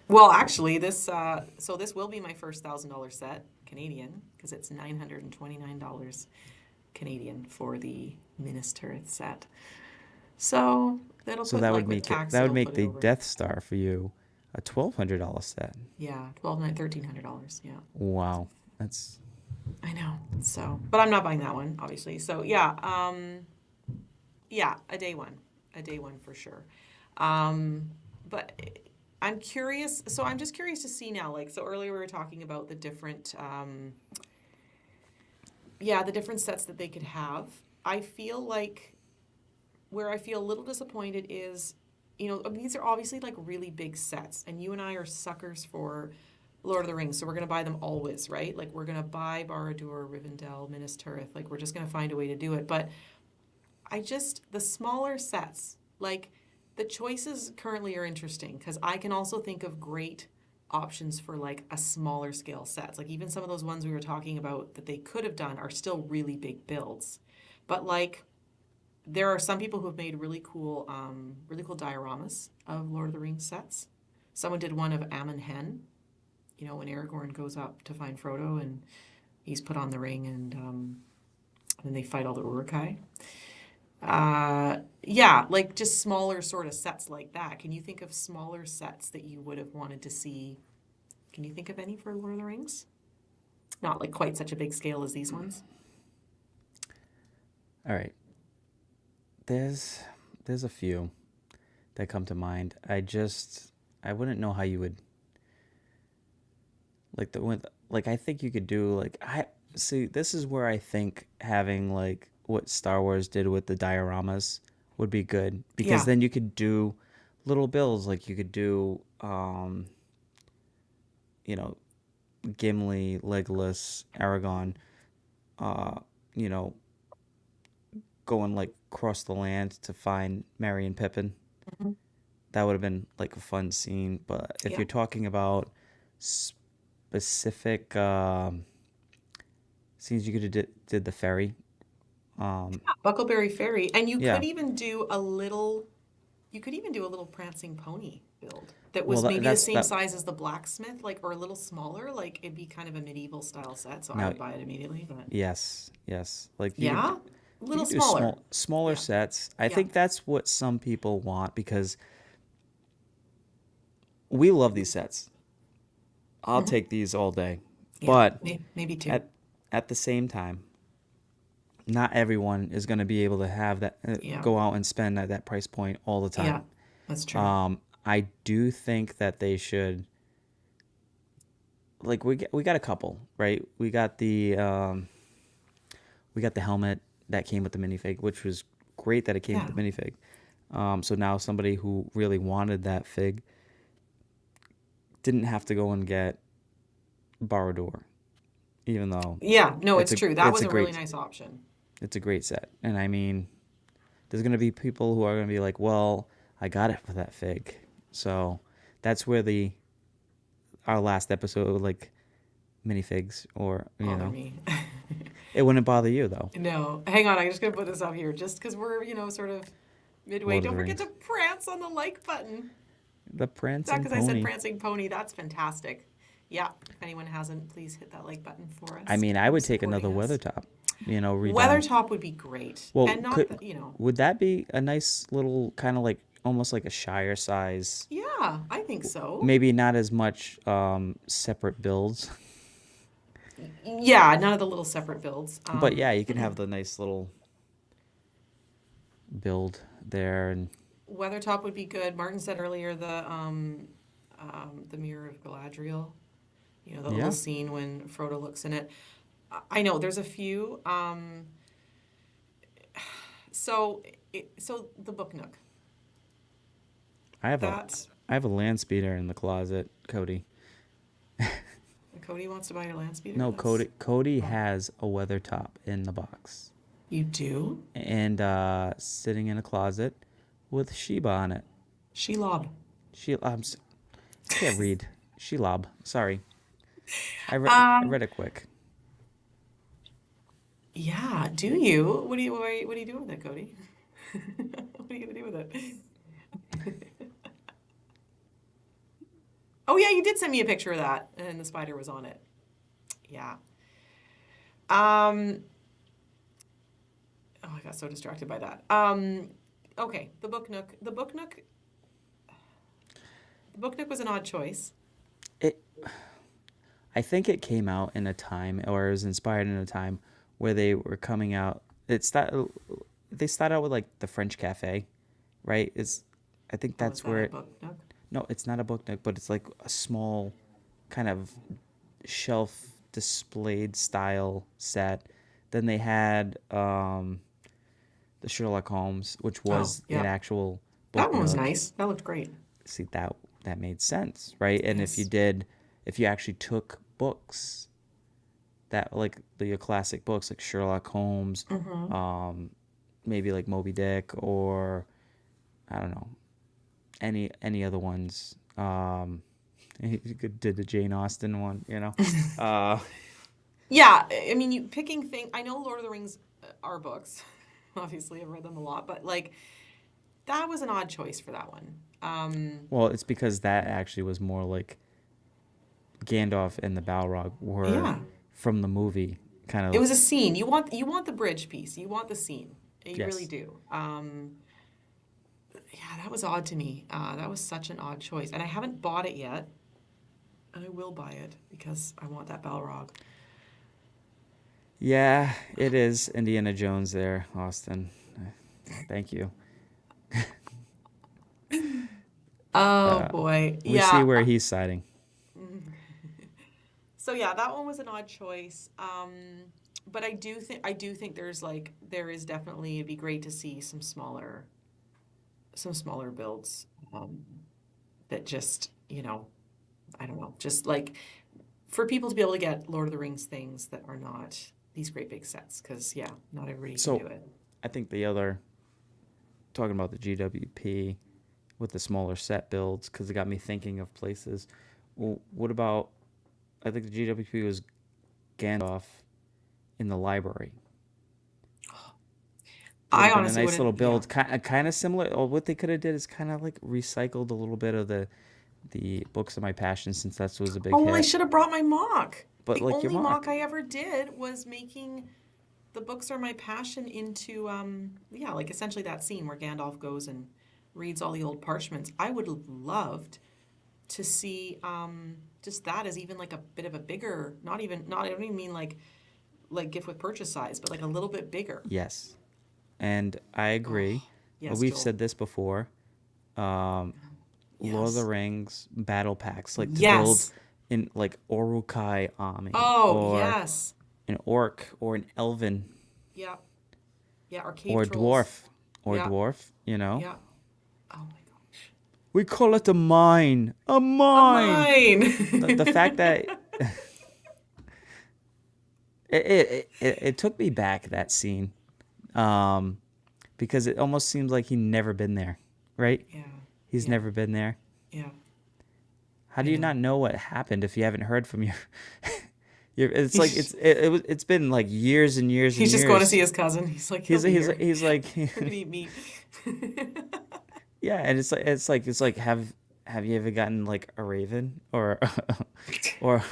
Well, actually, this will be my first $1,000 set Canadian because it's $929 Canadian for the Minister set. So that'll So put that would like with make it tax, that would it'll make put it the over. Death Star for you a $1,200 set. Yeah, 1,200, $1,300. Yeah, Wow, that's I know. So, but I'm not buying that one, obviously. So yeah, yeah, a day one for sure. Um, but I'm curious. So I'm just curious to see now. Like, so earlier we were talking about the different, yeah, the different sets that they could have. I feel like where I feel a little disappointed is, these are obviously like really big sets, and you and I are suckers for Lord of the Rings, so we're gonna buy them always, right? Like we're gonna buy Barad-dûr, Rivendell, Minas Tirith. Like we're just gonna find a way to do it. But the smaller sets, like the choices currently are interesting because I can also think of great options for like a smaller scale sets. Like even some of those ones we were talking about that they could have done are still really big builds. But like there are some people who have made really cool dioramas of Lord of the Rings sets. Someone did one of Ammon Hen, when Aragorn goes up to find Frodo and he's put on the ring and then they fight all the Uruk-hai. Yeah, like just smaller sort of sets like that. Can you think of smaller sets that you would have wanted to see? Can you think of any for Lord of the Rings? Not like quite such a big scale as these ones. all right. There's a few that come to mind. I wouldn't know how you would like I think you could do like I see this is where I think having like what Star Wars did with the dioramas would be good because Yeah. then you could do little bills like you could do you know, Gimli, Legolas, Aragon, uh, you know, going like across the land to find Merry and Pippin. Mhm. That would have been like a fun scene. But if Yeah. you're talking about specific scenes, you could have did the ferry. Um, Buckleberry Ferry. And yeah. you could even do a little prancing pony build that Well, was maybe the that's same that. size as the blacksmith, like, or a little smaller. Like, it'd be kind of a medieval style set, so I Now, would buy it immediately. But yes, yes. Like yeah, a you little could do smaller. smaller Yeah. sets. I Yeah. think that's what some people want because we love these sets. I'll Hmm. take these all day. Yeah. But Maybe two. at at the same time, not everyone is going to be able to have that Yeah. go out and spend at that price point all the Yeah. time. That's true. I do think that they should like we got a couple, right? We got the helmet that came with the minifig, which was great that it came with Yeah. the minifig. So now somebody who really wanted that fig didn't have to go and get Barad-dûr, even though Yeah. No, it's true. That it's was a a really great nice option. set. And I mean, there's gonna be people who are gonna be like, well, I got it for that fig. So that's where the our last episode like minifigs or Bother me. it wouldn't bother you though. No. Hang on. I'm just going to put this up here just because we're, sort of midway. Lord of Don't the forget Rings, to prance on the like button. the That prancing because I said pony. prancing pony. That's fantastic. Yeah. If anyone hasn't, please hit that like button for I us mean, I for would take another supporting us. Weathertop, redone. Weathertop would be great. Well, And not that, would that be a nice little kind of like almost like a Shire size? yeah, I think so. Maybe not as much separate builds, Yeah, none of the little separate builds. but yeah, you can have the nice little build there, and Weathertop would be good. Martin said earlier the Mirror of Galadriel. The little yeah, scene when Frodo looks in it. I know there's a few. So so the Book Nook. I have a That I have a land speeder in the closet, Cody. Cody wants to buy your land speeder. No, That's Cody oh, has a Weathertop in the box you do. and sitting in a closet with Sheba on it. Shelob. She I can't read. Shelob. Sorry. I Um. read it quick. Yeah. Do you? What are you doing with it, Cody? What are you gonna do with it? Oh yeah, you did send me a picture of that, and the spider was on it. Yeah. Um. Oh, I got so distracted by that. Okay, the Book Nook. The Book Nook was an odd choice. It I think it came out in a time, or it was inspired in a time where they were coming out. They start out with like the French Cafe, right? I think Oh, is that's that where a it. Book Nook? No, it's not a book nook, but it's like a small, kind of shelf displayed style set. Then they had the Sherlock Holmes, which Oh, was an yeah. actual That book one was nook. nice. That looked great. See that made sense, right? And Yes. if you actually took books that like the classic books like Sherlock Holmes, Mm-hmm. um, maybe like Moby Dick, or I don't know any other ones. You could did the Jane Austen one. Uh, Yeah, I mean, you picking thing. I know Lord of the Rings are books. Obviously, I've read them a lot, but like that was an odd choice for that one. well, it's because that actually was more like Gandalf and the Balrog were Yeah, from the movie, kind it of. was a scene. You want the bridge piece. You want the scene. You really Yes. do. Yeah, that was odd to me. That was such an odd choice, and I haven't bought it yet. And I will buy it because I want that Balrog. Yeah, it is Indiana Jones there, Austin. Thank you. Oh Uh, boy, we see yeah. where he's siding. So yeah, that one was an odd choice. But I do think there is definitely it'd be great to see some smaller some smaller builds that just, I don't know, just like for people to be able to get Lord of the Rings things that are not these great big sets, because yeah, not everybody can So do it. I think the other, talking about the GWP with the smaller set builds, because it got me thinking of places. Well, what about, I think the GWP was Gandalf in the library. Would I have been a honestly nice wouldn't, little yeah. build, kind of similar. Or what they could have did is kind of like recycled a little bit of the books of my passion, since that was a big Oh, well, I hit. should have brought my mock. But The like your only mock mock, I ever did was making the books are my passion into, yeah, like essentially that scene where Gandalf goes and reads all the old parchments. I would have loved to see just that as even like a bit of a bigger, not, I don't even mean like gift with purchase size, but like a little bit bigger. yes, and I agree. Oh, yes, We've Joel. said this before. Um, Lord of the Yes. Rings battle packs, like to build Yes. in like Uruk-hai army, Oh, or yes. an orc, or an elven, Yeah. Yeah. Or cave or a trolls. dwarf, Yeah. you know. Yeah. Oh my gosh. We call it a mine, a A mine. The fact mine. that it took me back, that scene, um, because it almost seems like he never been there, right? Yeah. He's Yeah. never been there. Yeah. How do I you know. not know what happened if you haven't heard from your? It's like He's it's been like years and years and he's just going to see years. his cousin. He's like, he'll be here. He's like We're gonna eat meat. yeah, and it's like have you ever gotten like a raven, or or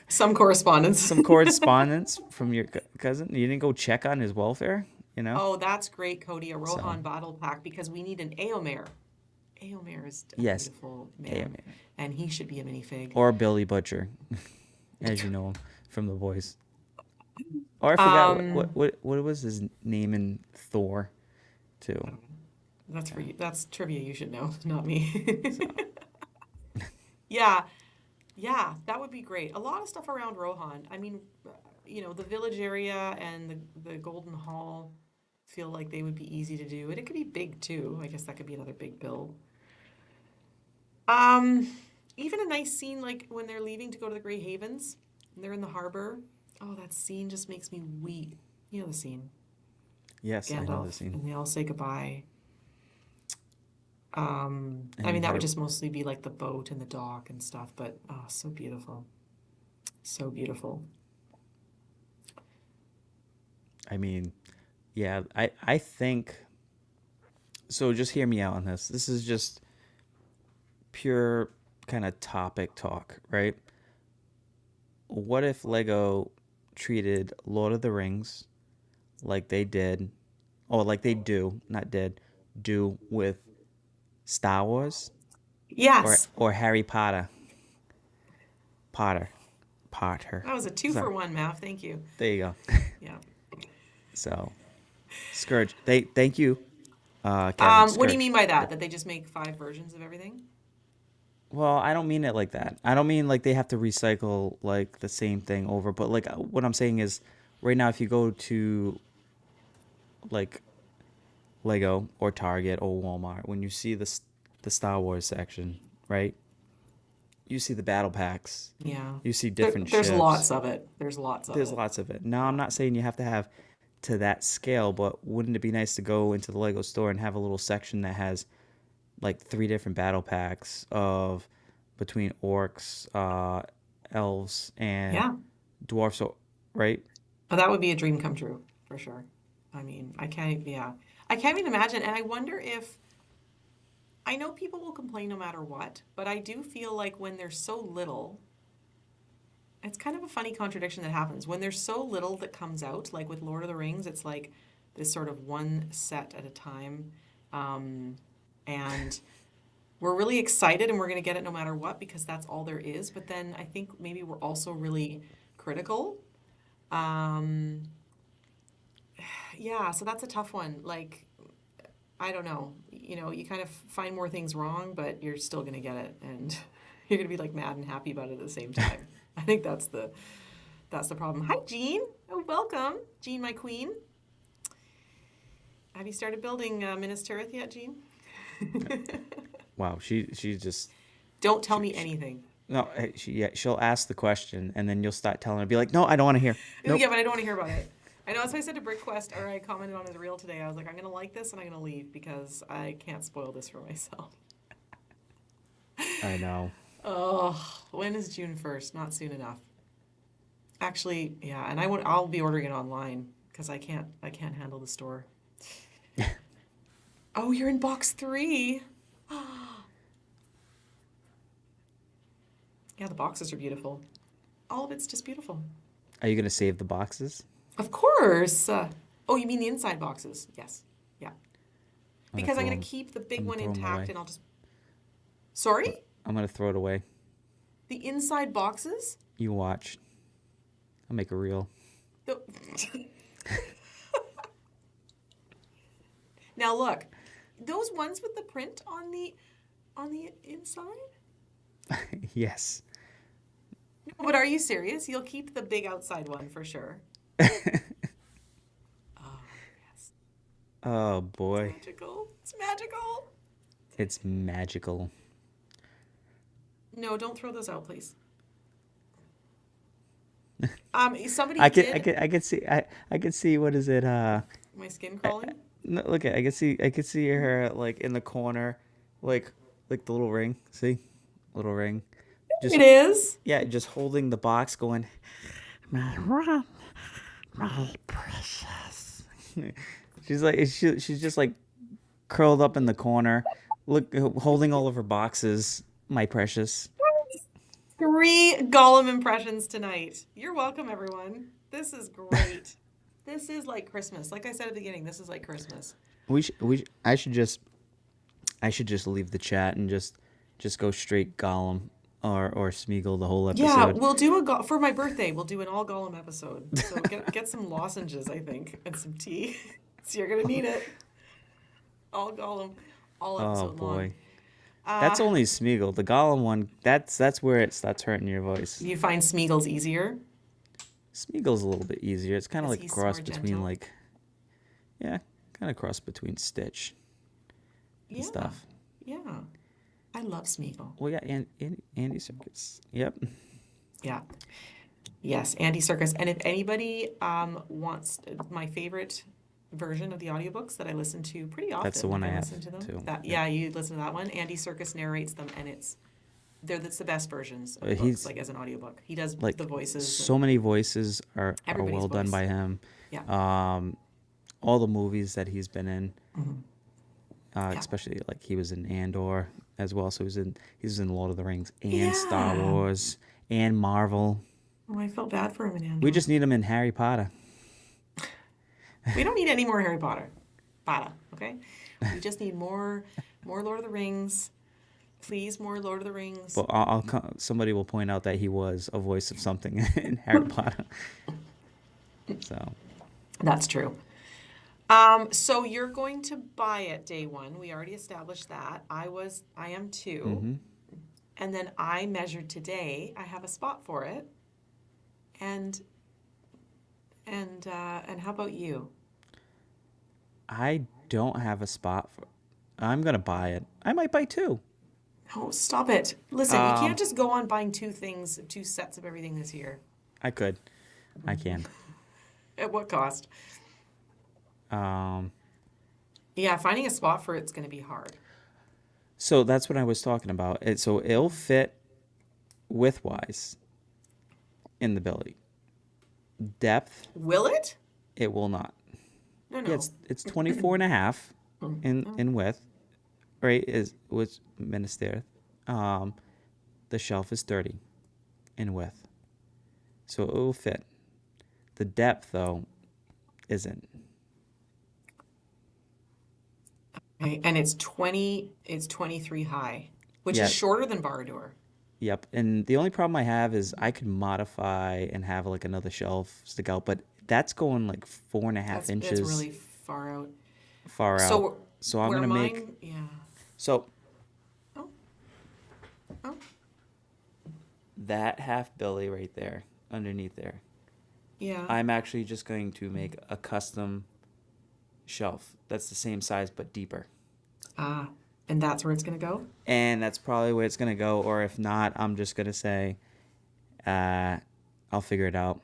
Some correspondence. some correspondence from your cousin? You didn't go check on his welfare, you know? Oh, that's great, Cody. A So Rohan battle pack because we need an Eomer. Eomer is a yes, beautiful hey, man, and he should be a minifig. or Billy Butcher, as you know him from The Voice. Or I forgot Um, what was his name in Thor too. that's for Yeah. you. That's trivia you should know, not me. So Yeah, yeah, that would be great. A lot of stuff around Rohan. I mean, the village area and the Golden Hall feel like they would be easy to do, and it could be big too. I guess that could be another big build. Um, Even a nice scene like when they're leaving to go to the Grey Havens, and they're in the harbor. Oh, that scene just makes me weep. You know the scene, yes, I know Gandalf, the scene. and they all say goodbye. And I he mean, that had would a, just mostly be like the boat and the dock and stuff, but oh, so beautiful. So beautiful. I mean, yeah, I think so. Just hear me out on this. This is just pure kind of topic talk, right? What if Lego treated Lord of the Rings like they did, or like they do, not did, do with Star Wars, Yes, or Harry Potter, Potter, Potter. that was a two Sorry, for one, Mav. Thank you. there you go. Yeah. So, Scourge, thank you, Kevin. What do you Scourge. mean by that? That they just make five versions of everything? Well, I don't mean it like that. I don't mean like they have to recycle like the same thing over, but like what I'm saying is, right now if you go to like Lego or Target or Walmart, when you see the Star Wars section, right? You see the battle packs, Yeah. you see There, different there's ships. lots of it. There's lots of There's it. lots of it. Now, I'm Yeah. not saying you have to have to that scale, but wouldn't it be nice to go into the Lego store and have a little section that has like three different battle packs of between orcs, elves, and Yeah. dwarfs, right? Oh, that would be a dream come true for sure. I mean, yeah. I can't even imagine. And I wonder if, I know people will complain no matter what, but I do feel like when there's so little, it's kind of a funny contradiction that happens. When there's so little that comes out, like with Lord of the Rings, it's like this sort of one set at a time. Um, and we're really excited and we're going to get it no matter what because that's all there is. But then I think maybe we're also really critical. Um, yeah, so that's a tough one. Like, I don't know. You kind of find more things wrong, but you're still going to get it. And you're going to be like mad and happy about it at the same time. I think that's the problem. Hi, Jean. Oh, welcome, Jean, my queen. Have you started building Minas Tirith yet, Jean? Wow, she just Don't tell she, me she anything. no she'll ask the question and then you'll start telling her, be like, no, I don't want to hear. Ooh, Nope. yeah, but I don't want to hear about it. I know that's why I said to BrickQuest, or I commented on his reel today. I was like, I'm gonna like this and I'm gonna leave because I can't spoil this for myself. I know. Oh, when is June 1st? Not soon enough. Actually, yeah, and I'll be ordering it online because I can't handle the store. Oh, you're in box three. Yeah, the boxes are beautiful. All of it's just beautiful. Are you gonna save the boxes? Of course. Oh, you mean the inside boxes? Yes. Yeah. I'm gonna Because I'm throw gonna them. keep the big I'm gonna one throw them intact away. and I'll just. Sorry? I'm gonna throw it away. The inside boxes? You watch. I'll make a reel. The... Now look, those ones with the print on the inside? Yes. No, but are you serious? You'll keep the big outside one for sure. Oh, yes. Oh It's boy, magical. It's magical. it's magical. No, don't throw those out, please. Somebody did I could see, I could see, what is it? my skin I, crawling. no, look at, I could see her like in the corner, like, the little ring. See, little ring. Just It is. yeah, just holding the box, going, my rum, my precious. She's just like curled up in the corner, look, holding all of her boxes. My precious. 3 Gollum impressions tonight. You're welcome, everyone. This is great. This is like Christmas. Like I said at the beginning, this is like Christmas. I should just leave the chat and just go straight Gollum or Smeagol the whole Yeah, episode. we'll do for my birthday. We'll do an all Gollum episode. So get some lozenges, I think, and some tea. So you're gonna need it. All Gollum, all Oh episode long. boy, that's only Smeagol. The Gollum one, that's where it starts hurting your voice. You find Smeagol's easier Smeagol's a little bit easier. It's kind of because like a he's cross more between, gentle. like, yeah, kind of cross between Stitch and Yeah, stuff. yeah. I love Smeagol. Well, yeah, and Andy Serkis. Yep, Yeah. Yes, Andy Serkis. And if anybody wants my favorite version of the audiobooks that I listen to pretty that's the often, one like I I have listen to them. too. That Yep. yeah, you listen to that one. Andy Serkis narrates them, and that's the best versions of the books, He's like as an audiobook. He does the like, voices so and many voices are everybody's well done voice. by him. Yeah, Um, all the movies that he's been in, yeah, especially like he was in Andor as well. So he was in Lord of the Rings and Star yeah. Wars and Marvel. Oh, I felt bad for him in We Andor. just need him in Harry Potter. We don't need any more Harry Potter. Potter, okay? We just need more Lord of the Rings. Please, more Lord of the Rings. But somebody will point out that he was a voice of something in Harry Potter. So That's true. So you're going to buy it day one. We already established that. I am too. hmm And then I measured today. I have a spot for it. And and how about you? I don't have a spot for. I'm gonna buy it. I might buy two. Oh, stop it. Listen, you can't Um, just go on buying two sets of everything this year. I could. I can. At what cost? Um, Yeah, finding a spot for it's going to be hard. so that's what I was talking about. So it'll fit widthwise in the belly. Depth, Will it? it will not. No, Yeah, no. it's 24 and a half in width, right? Is was Minister. Um, the shelf is 30 in width, so it will fit. The depth, though, isn't. Okay, and it's 23 high, which Yeah, is shorter than Barad-dûr. yep. And the only problem I have is I could modify and have like another shelf stick out, but that's going like 4.5 That's inches really far out. far out. So So I'm where gonna make mine, yeah. so Oh, oh, that half belly right there, underneath there. yeah. I'm actually just going to make a custom shelf that's the same size but deeper. Ah, And that's where it's going to go? And that's probably where it's gonna go. Or if not, I'm just gonna say, I'll figure it out.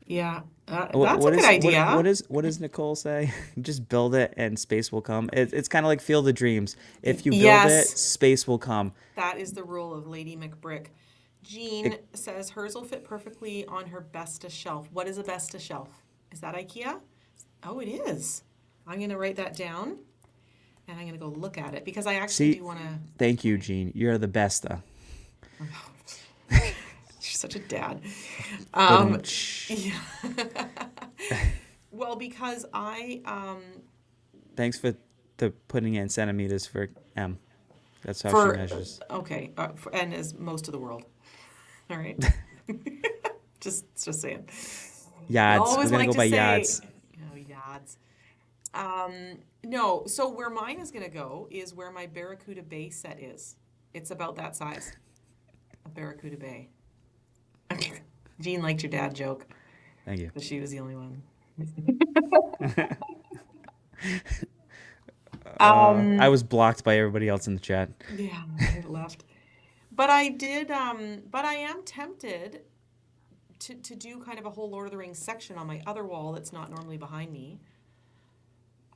Yeah, What that's a what good is what idea. what does Nicole say? Just build it and space will come. It's kind of like Field of Dreams. If you build it, Yes, space will come. that is the rule of Lady McBrick. Jean It, says hers will fit perfectly on her Besta shelf. What is a Besta shelf? Is that IKEA? Oh, it is. I'm going to write that down and I'm going to go look at it because I actually see, do want to. thank you, Gene. You're the best. You're such a dad. But Yeah. Well, because thanks for putting in centimeters for M. That's how she for measures. okay, and as most of the world. All right. just saying. You Yads. We're always gonna like go to by say, yads. yads. No, so where mine is going to go is where my Barracuda Bay set is. It's about that size. A Barracuda Bay. Jean liked your dad joke, Thank you. but she was the only one. I was blocked by everybody else in the chat. Yeah, I left. But I did, but I am tempted to do kind of a whole Lord of the Rings section on my other wall that's not normally behind me.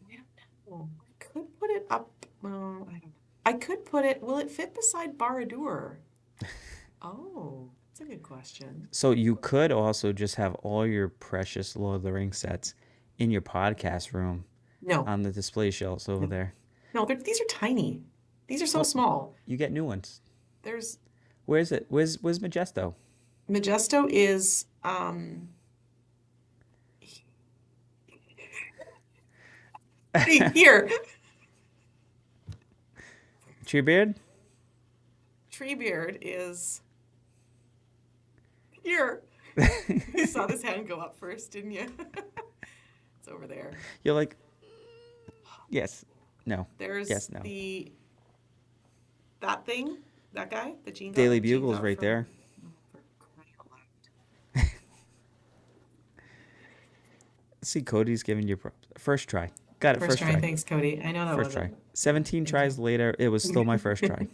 I don't know. I could put it up. Well, I don't know. I could put it. Will it fit beside Barad-dûr? Oh, that's a good question. So you could also just have all your precious Lord of the Rings sets in your podcast room No, on the display shelves over no, there. no. These are tiny. These are so Well, small. you get new ones. There's Where is it? Where's Majesto? Majesto is here. Treebeard? Treebeard is here. You saw this hand go up first, didn't you? It's over there. You're like, yes, no, There's yes, no. that thing, that guy, the Gene got. Daily Gene Bugle's got right from. there. Oh, for crying out loud. See, Cody's giving you props. First try. Got it, First first try, try. thanks, Cody. I know that First try. wasn't. 17 Thank you. tries later, it was still my first try.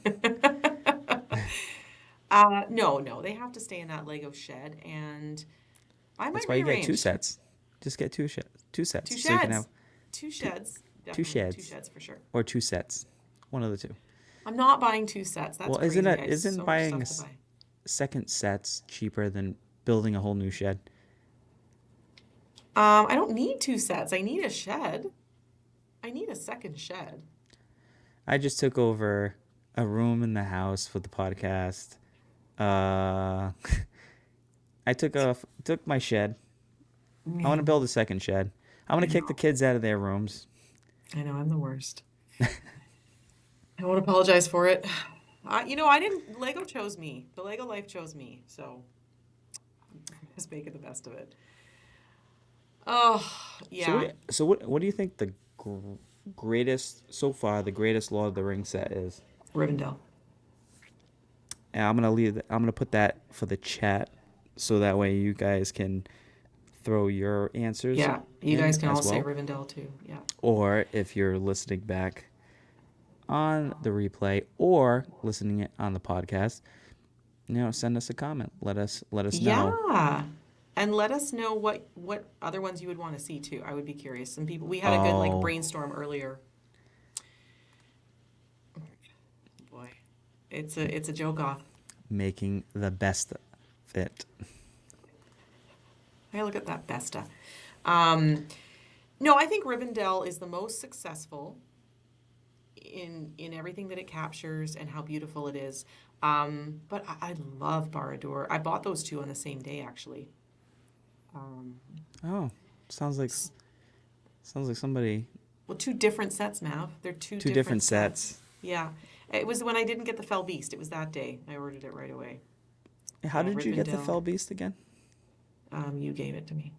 No, they have to stay in that Lego shed, and I That's might why you get two rearrange. sets. Just get two Two sets. So you can have sheds. Two sheds. two Definitely two sheds sheds for sure. or two sets. One of the two. I'm not buying two sets. That's Well, crazy. I have isn't so much buying stuff to buy. second sets cheaper than building a whole new shed? I don't need two sets. I need a shed. I need a second shed. I just took over a room in the house for the podcast. I took my shed. I want to build a second shed. I want to kick the kids out of their rooms. I know I'm the worst. I won't apologize for it. I didn't. Lego chose me. The Lego life chose me. So just making the best of it. Oh yeah. What do you think the greatest so far, the greatest Lord of the Rings set is? Rivendell. And I'm gonna put that for the chat, so that way you guys can throw your answers Yeah, you in guys can all as say well. Rivendell too. Yeah. Or if you're listening back on the replay or listening it on the podcast, send us a comment. Let us know. Yeah. And let us know what other ones you would want to see too. I would be curious. Some people we had a good like Oh, brainstorm earlier. Boy, it's a joke off. making the best fit. I look at that Besta. No, I think Rivendell is the most successful in everything that it captures and how beautiful it is. But I love Barad-dûr. I bought those two on the same day actually. Oh, sounds like somebody Well, two different sets, Mav. They're two two different different sets. Yeah. It was when I didn't get the Fell Beast. It was that day. I ordered it right away. How Yeah, did you get the Rivendell. Fell Beast again? You gave it to me,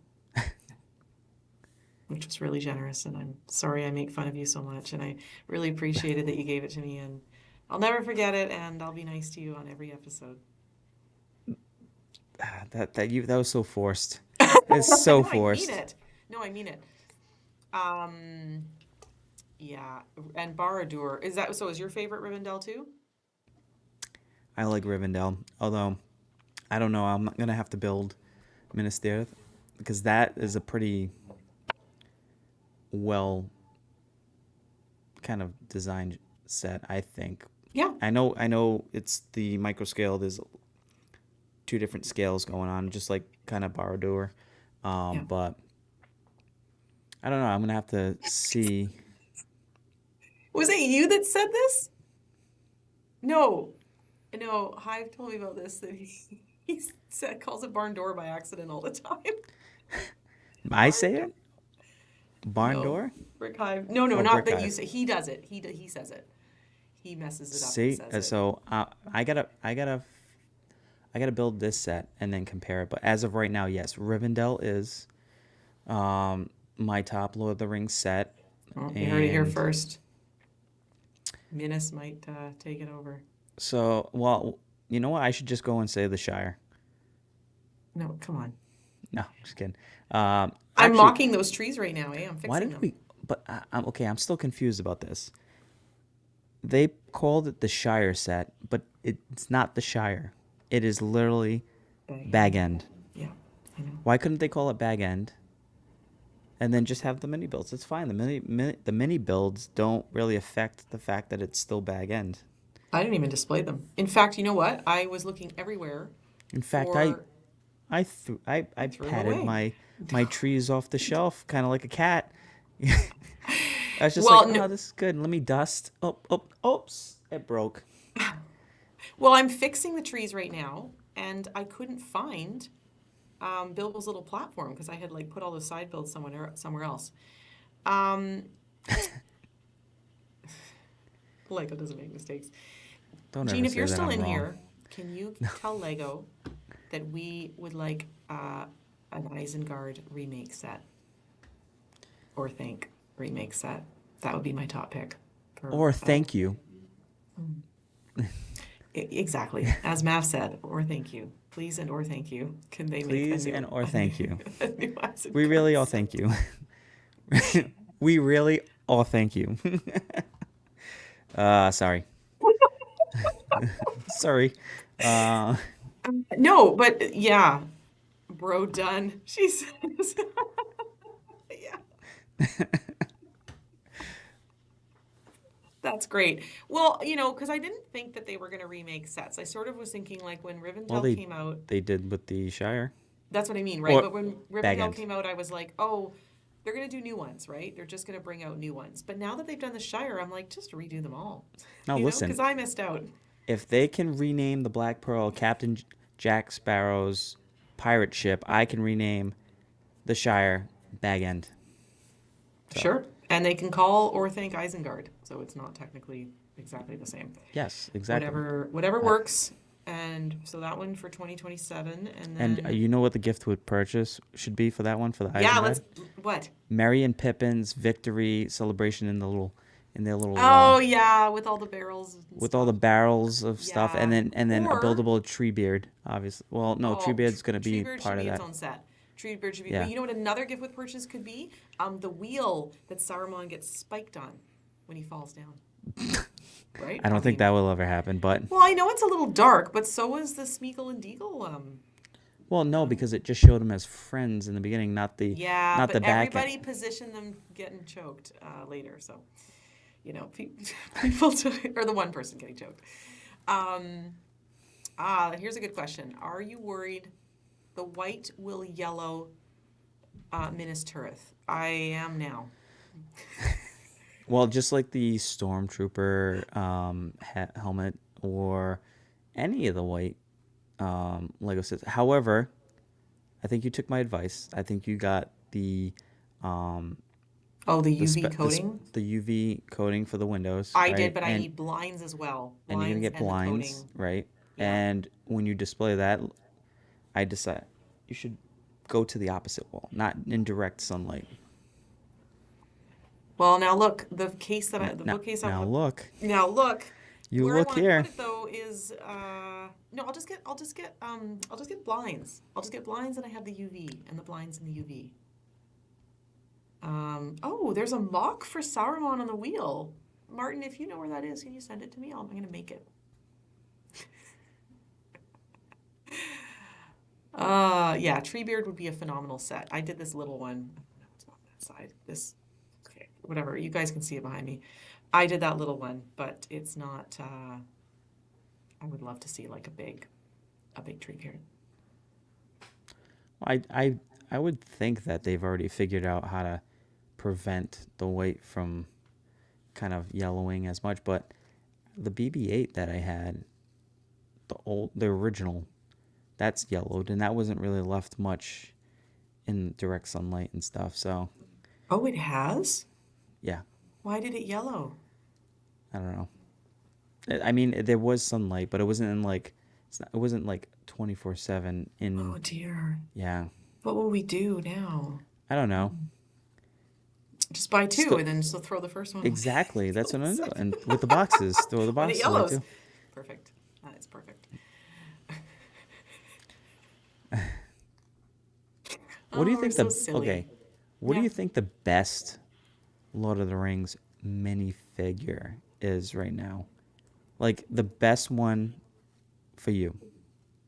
which was really generous. And I'm sorry I make fun of you so much. And I really appreciated that you gave it to me. And I'll never forget it. And I'll be nice to you on every episode. That was so forced. It's so No, I mean forced. it. No, I mean it. Um, Yeah, and Barad-dûr. Is that so? Is your favorite Rivendell too? I like Rivendell, although I don't know. I'm gonna have to build Minas Tirith because that is a pretty well kind of designed set, I think. Yeah, I know it's the micro scale. There's two different scales going on, just like kind of Barad-dûr. yeah. But I don't know. I'm gonna have to see. Was it you that said this? No, no. Hive told me about this that he said calls it barn door by accident all the time. I Barn say door. it. Barn No, door Brick Hive. No, no, or not brick that you hive. say. He does it. He says it. He messes it up and See, says it. so I gotta build this set and then compare it. But as of right now, yes, Rivendell is my top Lord of the Rings set, Well, you heard it here and first. Minas might take it over. so well, you know what? I should just go and say the Shire. No, come on. No, just kidding. I'm Actually, mocking those trees right now, eh? I'm why fixing did them. we? But I'm okay. I'm still confused about this. They called it the Shire set, but it's not the Shire. It is literally Bag Bag end. End. Yeah, I know. Why couldn't they call it Bag End and then just have the mini builds? It's fine. The mini builds don't really affect the fact that it's still Bag End. I didn't even display them. In fact, you know what? I was looking everywhere In fact, I for. I threw I I threw them patted away. my trees off the shelf, kind of like a cat. I was just like, Well, no, oh, this is good. Let me dust. Oh, oh, oops, it broke. well, I'm fixing the trees right now, and I couldn't find Bill's little platform because I had like put all the side builds somewhere else. Um, Lego doesn't make mistakes. Don't Gene, ever if say you're that still I'm in wrong. here, can you tell Lego that we would like an Isengard remake set or think remake set? That would be my top pick for Or thank you. exactly as Mav said. Or thank you, please, and or thank you. Can they make a Please new and or a new, thank you. a new We Isengard really all set? thank you. We really all thank you. Sorry. Sorry. Uh, No, but yeah, bro, done. She says, yeah. That's great. Well, because I didn't think that they were going to remake sets. I sort of was thinking like when well, Rivendell they came out, they did with the Shire that's what I mean, right? or But when Bag Rivendell End. came out, I was like, oh, they're going to do new ones, right? They're just going to bring out new ones. But now that they've done the Shire, I'm like, just redo them all, Now listen, because I missed out. if they can rename the Black Pearl Captain Jack Sparrow's pirate ship, I can rename the Shire Bag End. So Sure. And they can call or thank Isengard. So it's not technically exactly the same. yes, exactly. Whatever Uh, works. And so that one for 2027. And and then, you know what the gift would purchase should be for that one for the yeah, Isengard? what? Merry and Pippin's victory celebration in their little Oh yeah, with all the barrels and with all the stuff. barrels of stuff, and Yeah. then a Or buildable tree beard, obviously. Well, no, tree oh, beard's gonna be Treebeard should part of be its that. own set. Treebeard should be. But Yeah, you know what? Another gift with purchase could be the wheel that Saruman gets spiked on when he falls down. Right? I I don't think mean, that will ever happen, but well, I know it's a little dark, but so is the Smeagol and Deagle. well, no, Um, because it just showed them as friends in the beginning, not the yeah, not but the back end. everybody positioned them getting choked later. So people took, or the one person getting choked. Um, Here's a good question. Are you worried the white will yellow Minas Tirith? I am now. Well, just like the stormtrooper helmet or any of the white Lego sets. However, I think you took my advice. I think you got um, Oh, the the UV spe- the, coating? the UV coating for the windows, I did, right? but I And need blinds as well. you're gonna Blinds get and the blinds, coating. right? Yeah. And when you display that, I decide you should go to the opposite wall, not in direct sunlight. Well, now look, the Now, bookcase I now want look, to, now look, you where I look want to put here. it though is, no, I'll just get blinds. I'll just get blinds and I have the UV and the blinds and the UV. Oh, there's a mock for Sauron on the wheel. Martin, if you know where that is, can you send it to me? I'm gonna make it. Yeah, Treebeard would be a phenomenal set. I did this little one. No, it's not that side. This, okay, whatever. You guys can see it behind me. I did that little one, but it's not. I would love to see like a big Treebeard. I would think that they've already figured out how to prevent the white from kind of yellowing as much, but the BB-8 that I had, the original, that's yellowed, and that wasn't really left much in direct sunlight and stuff. So Oh, it has? yeah, Why did it yellow? I don't know. I mean, there was sunlight, but it wasn't in like it wasn't like 24/7 Oh in. dear. Yeah, What will we do now? I don't know. Just buy two Still, and then just throw the first one away. exactly. That's Throw what the I'm doing. second And one with the boxes, throw the when it boxes away yellows. too. Perfect. That is perfect. What do you Oh, we're think so the silly. okay? What do Yeah. you think the best Lord of the Rings minifigure is right now? Like the best one for you?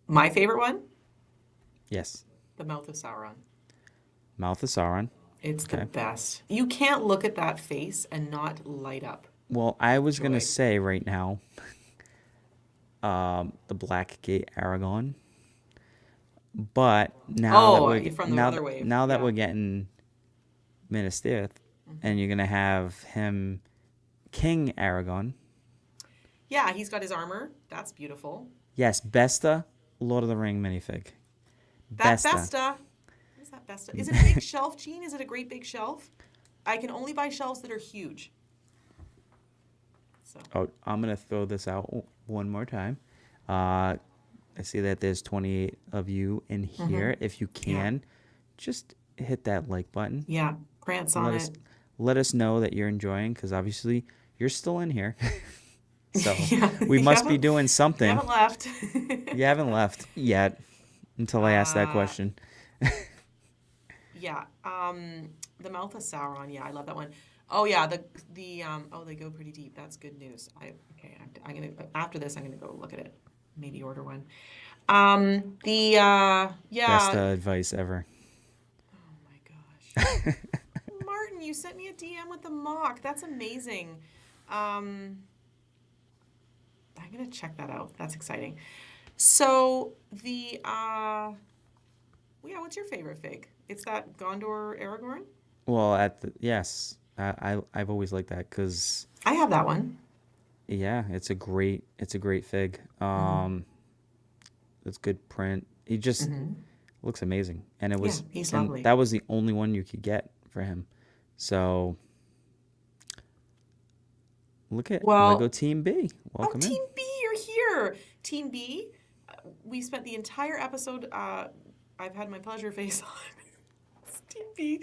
My favorite one, Yes. the Mouth of Sauron. Mouth of Sauron. It's the Okay. best. You can't look at that face and not light up Well, I with was gonna joy. say right now, the Blackgate Aragon, but Oh, from the other wave. now that Yeah. we're getting Minas Tirith, Hmm. and you're gonna have him King Aragon. Yeah, he's got his armor. That's beautiful. Yes, Besta Lord of the Ring minifig. That Besta. Besta. What is that Besta? Is it a big shelf, Gene? Is it a great big shelf? I can only buy shelves that are huge. So, Oh, I'm gonna throw this out one more time. Uh, I see that there's 28 of you in hmm here. If you yeah. can, just hit that like button. Yeah. Prance on Let us it. let us know that you're enjoying, because obviously you're still in here. So Yeah. we must be doing You something. haven't left. You haven't left yet until I ask that uh, question. yeah. The Mouth of Sauron. Yeah, I love that one. Oh yeah, oh, they go pretty deep. That's good news. I'm gonna after this I'm gonna go look at it. Maybe order one. Best Yeah. advice ever. Oh my gosh. Martin, you sent me a DM with the mock. That's amazing. Um, I'm gonna check that out. That's exciting. So yeah, what's your favorite fig? It's that Gondor Aragorn? Well, yes, I've always liked that because I have that one. yeah, it's a great fig. Hmm It's good print. He just hmm looks amazing, and Yeah, he's and lovely. that was the only one you could get for him. So look at Lego Well, Team B. oh, Welcome in. Team B, you're here. Team B, we spent the entire episode. I've had my pleasure face on. It's Team B.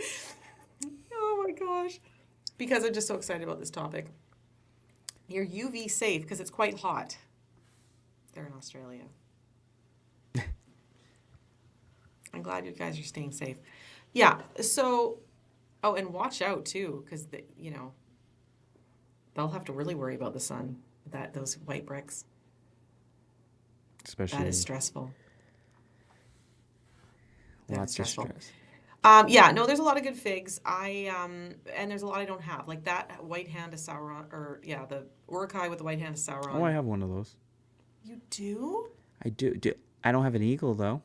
Oh my gosh. Because I'm just so excited about this topic. You're UV safe because it's quite hot. They're in Australia. I'm glad you guys are staying safe. Yeah. So, oh, and watch out too, because they'll have to really worry about the sun. Those white bricks. That is Especially stressful. That is lots of stressful. stress. Yeah, no, there's a lot of good figs. And there's a lot I don't have, like that white hand of Sauron, or yeah, the Urukai with the white hand of Oh, I Sauron. have one of those. You do? I do. I don't have an eagle though.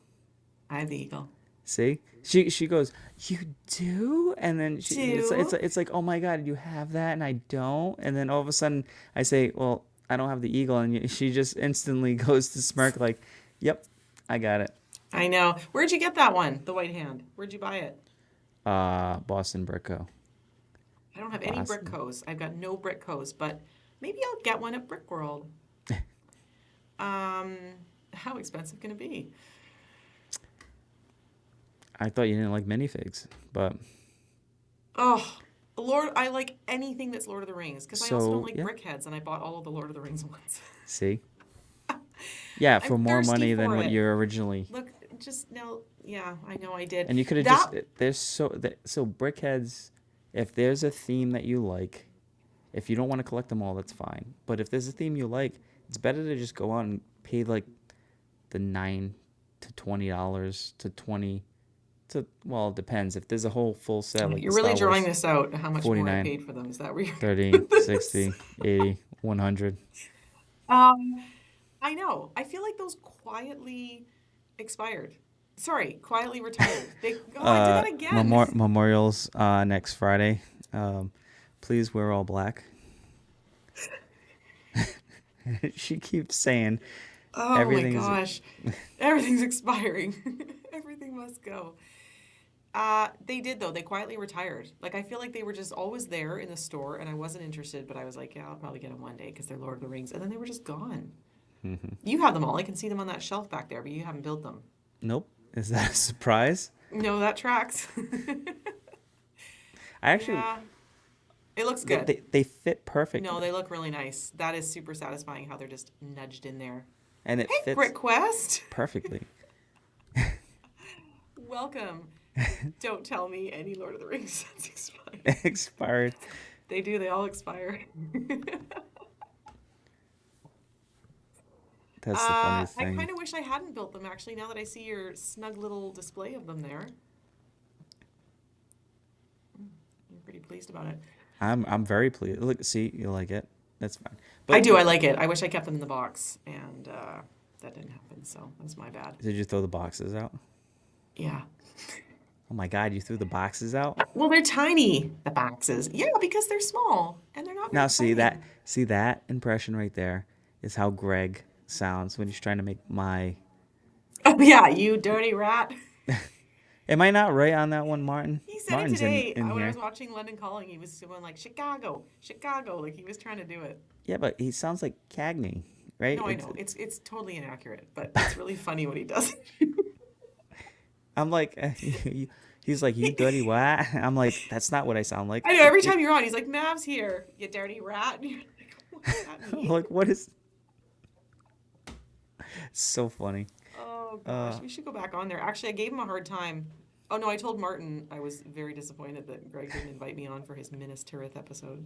I have the eagle. See, she goes, you do, and then Do? it's like, oh my god, you have that and I don't, and then all of a sudden I say, well, I don't have the eagle, and she just instantly goes to smirk like, yep, I got it. I know. Where'd you get that one? The white hand. Where'd you buy it? Boston Brico. I don't have any Boston. Brickos. I've got no Brickos, but maybe I'll get one at Brick World. Um, how expensive can it be? I thought you didn't like minifigs, but Oh, Lord, I like anything that's Lord of the Rings because I also don't so like yeah, Brickheads, and I bought all of the Lord of the Rings ones. see, yeah, I'm for more thirsty money than for what it. you originally. Look, just now, yeah, I know I did. And you could have That, just, there's so brickheads. if there's a theme that you like, if you don't want to collect them all, that's fine. But if there's a theme you like, it's better to just go out and pay like the $9 to $20 to 20 to, well, it depends. If there's a whole full set like the You're really Star drawing Wars, this out, how much more I 49, paid for them. Is that where you're 30, with this? 60, 80, 100. Um, I know. I feel like those quietly expired. Sorry, quietly retired. I did that again. Memorials next Friday. Um, please wear all black. She keeps saying Oh my everything's. gosh. Everything's expiring. Everything must go. They did though. They quietly retired. Like I feel like they were just always there in the store, and I wasn't interested, but I was like, yeah, I'll probably get them one day because they're Lord of the Rings, and then they were just gone. You have them all. I can see them on that shelf back there, but you haven't built them. Nope. Is that a surprise? No, that tracks. I actually Yeah, it looks they, good. they, they fit No, perfectly, they look really nice. That is super satisfying how they're just nudged in there. and it Hey, fits Brick Quest. perfectly. Welcome. Don't tell me any Lord of the Rings sets expire. Expired. They do, they all expire. That's the funniest I thing. kind of wish I hadn't built them actually, now that I see your snug little display of them there. I'm pretty pleased about it. I'm very pleased. Look, see, you like it. That's fine. I But do, I like it. I wish I kept them in the box, and that didn't happen, so that's my bad. did you throw the boxes out? Yeah. Oh my God, you threw the boxes out? Well, they're tiny, the boxes. Yeah, because they're small, and they're not very Now exciting. see that impression right there is how Greg sounds when he's trying to make my. Oh, yeah, you dirty rat. Am I not right on that one, Martin? He said it Martin's today in when I was here. watching London Calling. He was going like, Chicago, Chicago. Like he was trying to do it. Yeah, but he sounds like Cagney, right? No, I know. It's totally inaccurate, but it's really funny when he does it. I'm like, he's like, you dirty what? I'm like, that's not what I sound like. I know, every time you're on, he's like, Mav's here, you dirty rat. And you're like, what does that I'm mean? like, what is? So funny. Oh Uh, gosh, we should go back on there. Actually, I gave him a hard time. Oh no, I told Martin I was very disappointed that Greg didn't invite me on for his Minas Tirith episode.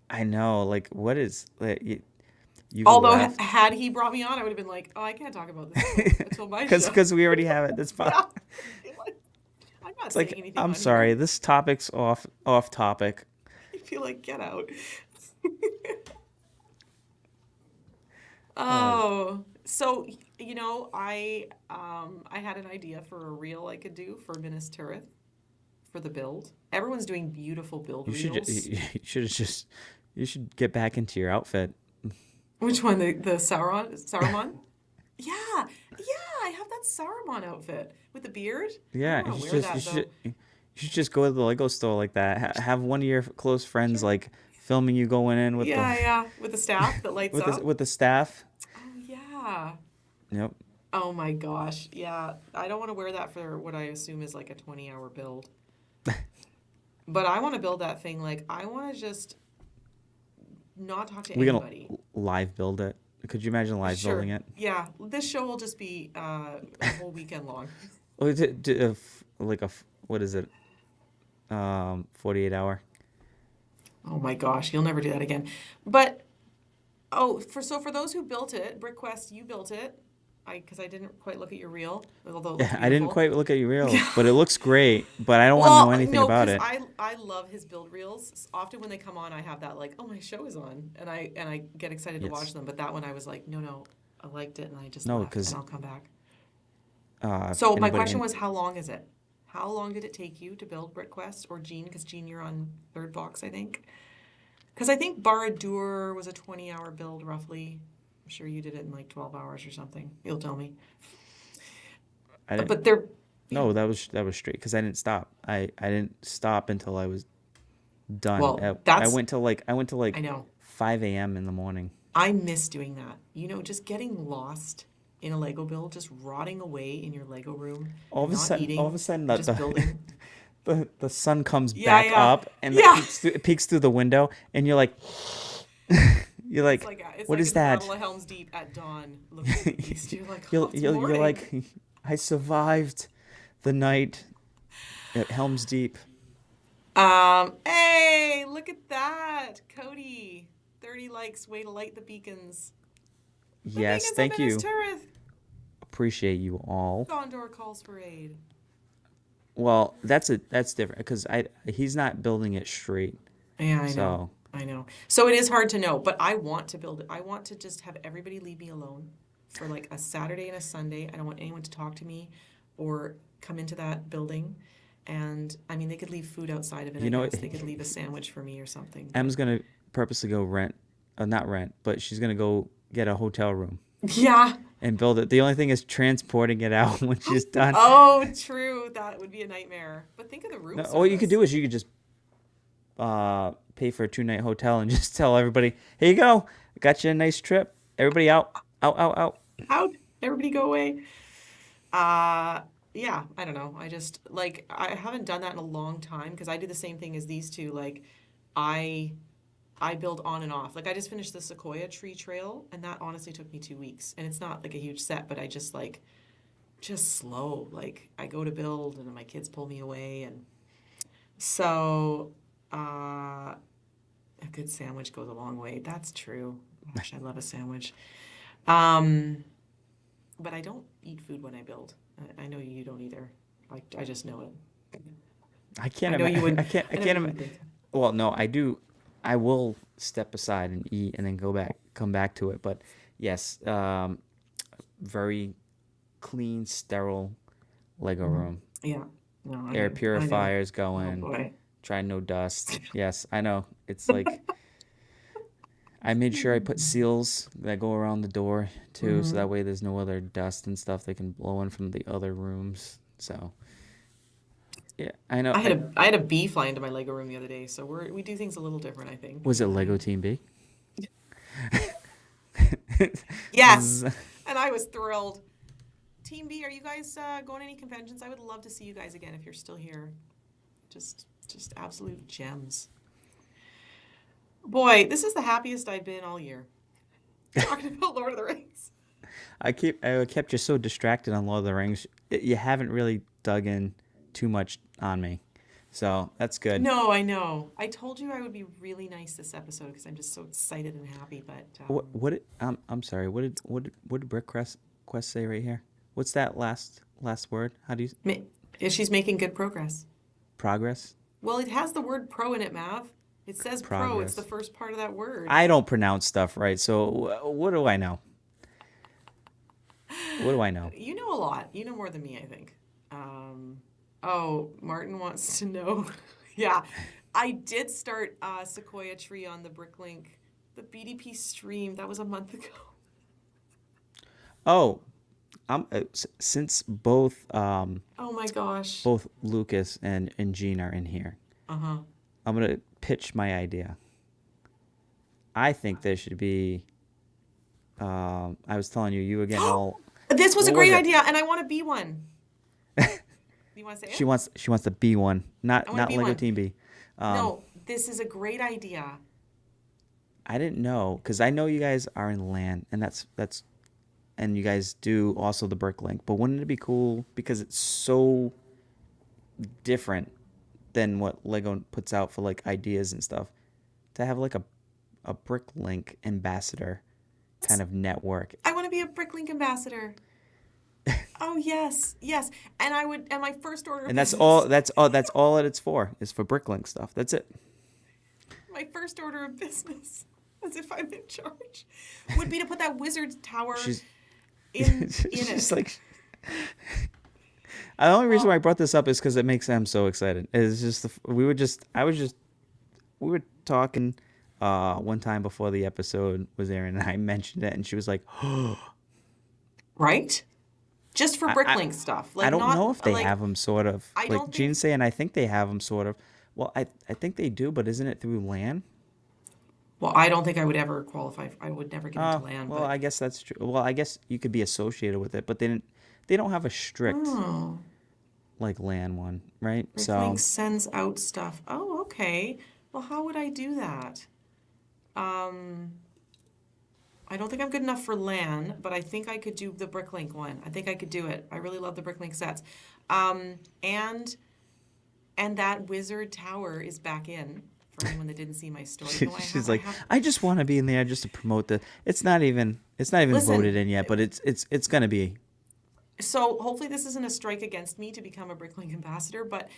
I know, like, what is like, you Although, left had he brought me on, I would have been like, oh, I can't talk about this until my show. because we already have it. That's fine. Yeah. I'm not It's saying like, anything I'm on sorry, here. this topic's off topic. I feel like, get out. Uh, Oh, so I had an idea for a reel I could do for Minas Tirith for the build. Everyone's doing beautiful build you should reels. you should just you should get back into your outfit. Which one? The Saruman? Yeah, yeah, I have that Saruman outfit with the beard. I Yeah, don't you want to should wear just that though. you should just go to the Lego store like that. Have one of your close friends Sure. like filming you going in with the Yeah, yeah, with the staff that lights up. with the staff. Oh yeah. Yep. Oh my gosh. Yeah, I don't want to wear that for what I assume is like a 20-hour build. But I want to build that thing like I want to just not talk to We're gonna anybody. live build it. Could you imagine live building Sure. it? Yeah, this show will just be a whole weekend long. Or is it like what is it? 48 hour. Oh my gosh, you'll never do that again. But for those who built it, BrickQuest, you built it. Because I didn't quite look at your reel, although it looks I didn't beautiful. quite look at your reel, Yeah. but it looks great. But I don't want to know Well, anything no, about because it. I love his build reels. Often when they come on, I have that like, oh, my show is on, and I get excited to watch Yes. them. But that one, I was like, no, I liked it, and I just No, left, and because I'll come back. if So my anybody question was, how long is it? How long did it take you to build BrickQuest or Gene? Because Gene, you're on third box, I think. Because I think Barad-dûr was a 20-hour build roughly. I'm sure you did it in like 12 hours or something. You'll tell me. I didn't. But they're, yeah. No, that was straight because I didn't stop. I didn't stop until I was done. Well, I that's, went to I know. 5 a.m. in the morning. I miss doing that. Just getting lost in a Lego build, just rotting away in your Lego room, All of a not sudden, eating, the just building. the sun comes Yeah, back yeah. up and Yeah. it peeks through the window, and you're like, you're It's like, like what it's is the that? Battle of Helm's Deep at dawn, looking at the east. You're like, oh, it's You're morning. like, I survived the night at Helm's Deep. Hey, look at that. Cody, 30 likes, way to light the beacons. The Yes, beacons have thank been his you. turret. Appreciate you all. Gondor calls for aid. Well, that's different because I he's not building it straight. Yeah, I know. So I know. So it is hard to know, but I want to build it. I want to just have everybody leave me alone for like a Saturday and a Sunday. I don't want anyone to talk to me or come into that building. And I mean, they could leave food outside of it, I you know, guess. They could leave a sandwich for me or something. But Em's gonna purposely go rent, not rent, but she's gonna go get a hotel room yeah. and build it. The only thing is transporting it out when she's done. Oh, true. That would be a nightmare. But think of the No, room all you could service. do is you could just pay for a 2 night hotel and just tell everybody, here you go, got you a nice trip. Everybody out, out, out, out. How'd everybody go away? Uh, yeah, I don't know. I just like I haven't done that in a long time because I do the same thing as these two. Like I I build on and off. Like I just finished the Sequoia tree trail and that honestly took me 2 weeks. And it's not like a huge set, but I just like just slow. Like I go to build and then my kids pull me away and so a good sandwich goes a long way. That's true. Gosh, I love a sandwich. Um, but I don't eat food when I build. I know you don't either. I just know it. I can't I know you imagine. wouldn't. I I know can't you imagine. wouldn't think. Well, no, I do. I will step aside and eat and then come back to it. But yes, very clean, sterile Lego Mhm. room. Yeah. No, Air I know. purifiers Oh going. boy. Try no dust. Yes, I know. It's like I made sure I put seals that go around the door too, so hmm that way there's no other dust and stuff that can blow in from the other rooms. So yeah, I know. I had a bee fly into my Lego room the other day, so we do things a little different, I think. Was it Lego Team B? Yes, Zzz. and I was thrilled. Team B, are you guys going to any conventions? I would love to see you guys again if you're still here. Just absolute gems. Boy, this is the happiest I've been all year. Talking about Lord of the Rings. I kept you so distracted on Lord of the Rings. You haven't really dug in too much on me, so that's good. No, I know. I told you I would be really nice this episode because I'm just so excited and happy. But I'm sorry. What did Brick Quest say right here? What's that last word? How do you she's making good progress. progress? Well, it has the word pro in it, Mav. It says pro. It's the Progress. first part of that word. I don't pronounce stuff right, so what do I know? What do I know? You know a lot. You know more than me, I think. Oh, Martin wants to know. Yeah, I did start Sequoia Tree on the Bricklink, the BDP stream. That was a month ago. Oh, since Oh my gosh. both Lucas and Gene are in here, Uh-huh. I'm gonna pitch my idea. I think there should be. I was telling you, you were getting all. This was a What was great it? idea, and I want to be one. You want to say it? She wants to be one, I not want to not be Lego one. Team B. Um, No, this is a great idea. I didn't know because I know you guys are in land, and that's and you guys do also the Bricklink. But wouldn't it be cool because it's so different than what Lego puts out for like ideas and stuff to have like a Bricklink ambassador kind of network. I want to be a Bricklink ambassador. Oh yes, yes. And I would, and my first order of And that's all business, that's all that it's for is for Bricklink stuff. That's it. my first order of business, as if I'm in charge, would be to put that wizard tower She's in she's it. like the only reason why I Well, brought this up is because it makes them so excited. It's just we were talking one time before the episode was airing, and I mentioned it, and she was like, right? Just for I, I Bricklink stuff, I like don't know not if they like have them sort of I like don't think. Gene's saying. I think they have them sort of. Well, I think they do, but isn't it through LAN? Well, I don't think I would ever qualify. I would never get into land, Well, but I guess that's true. Well, I guess you could be associated with it, but they don't have a strict oh, like LAN one, right? Bricklink So sends out stuff. Oh, okay. Well, how would I do that? Um, I don't think I'm good enough for LAN, but I think I could do the Bricklink one. I think I could do it. I really love the Bricklink sets. And And that wizard tower is back in for anyone that didn't see my story. No, She's I like, have. I just want to be in there just to promote the. It's not even Listen, voted in yet, but it's gonna be. so hopefully this isn't a strike against me to become a Bricklink ambassador, but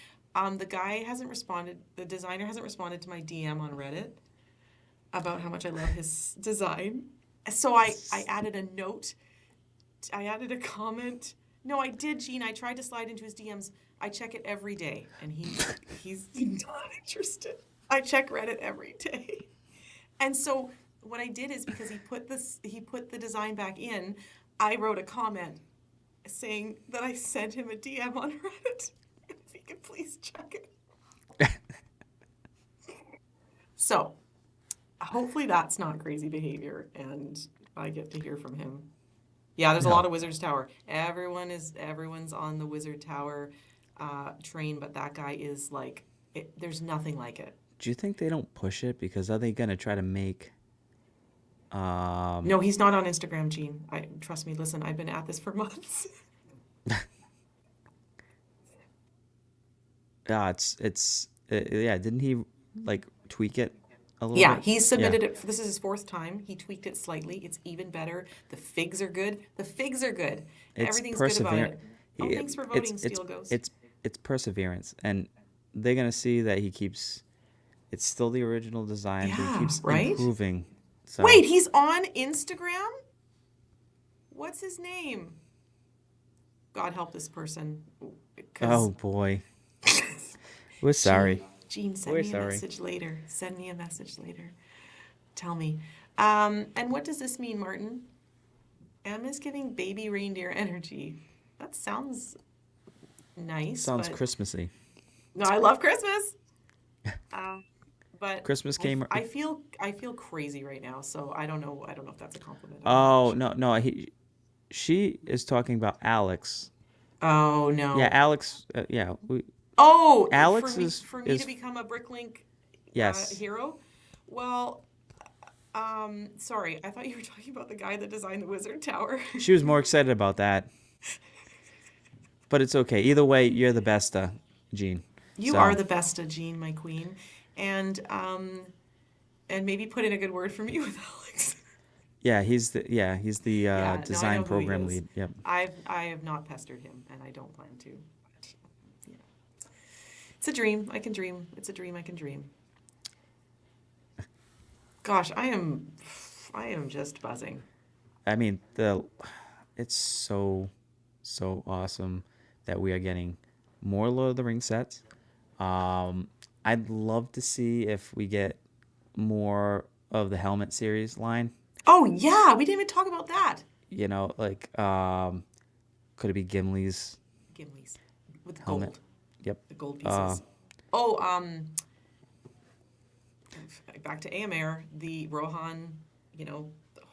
the guy hasn't responded, the designer hasn't responded to my DM on Reddit about how much I love his design. So I added a note, I added a comment. No, I did, Gene. I tried to slide into his DMs. I check it every day, and he's not interested. I check Reddit every day. And so what I did is because he put the design back in, I wrote a comment saying that I sent him a DM on Reddit. If he could please check it. So hopefully that's not crazy behavior and I get to hear from him. Yeah, there's a lot No. of Wizards Tower. Everyone's on the Wizard Tower train, but that guy is like there's nothing like it. Do you think they don't push it because are they gonna try to make? Um, No, he's not on Instagram, Gene. I trust me. Listen, I've been at this for months. yeah, yeah. Didn't he like tweak it a little Yeah, bit? he Yeah, submitted it. This is his fourth time. He tweaked it slightly. It's even better. The figs are good. The figs are good. it's Everything's good about perseverance. it. Oh, thanks for voting, Steel Ghost. It's perseverance, and they're gonna see that he keeps. It's still the original design, but he Yeah, keeps right? improving. So, Wait, he's on Instagram? What's his name? God help this person. oh Because boy, we're Gene, sorry. Gene, send We're me a sorry. message later. Send me a message later. Tell me. And what does this mean, Martin? M is giving baby reindeer energy. That sounds nice, Sounds but Christmassy. no, I love Christmas. Uh, but Christmas came. I feel crazy right now, so I don't know if that's a compliment. I'm not really Oh sure. no, no. She is talking about Alex. Oh Yeah, no. Alex. Yeah, Oh, Alex for me to is become a Bricklink yes. hero? Well, sorry, I thought you were talking about the guy that designed the Wizard Tower. She was more excited about that, but it's okay. Either way, you're the best, Gene. You are So the best, Jean, my queen, and maybe put in a good word for me with Alex. yeah, he's the Yeah, no, I design know who he program is. lead. Yep. I have not pestered him, and I don't plan to. But, yeah. It's a dream. I can dream. It's a dream I can dream. Gosh, I am just buzzing. I mean it's so awesome that we are getting more Lord of the Rings sets. Um, I'd love to see if we get more of the helmet series line. Oh yeah, we didn't even talk about that. Like could it be Gimli's Gimli's with helmet? gold, Yep. the gold Uh, pieces. Oh, back to AMR, the Rohan,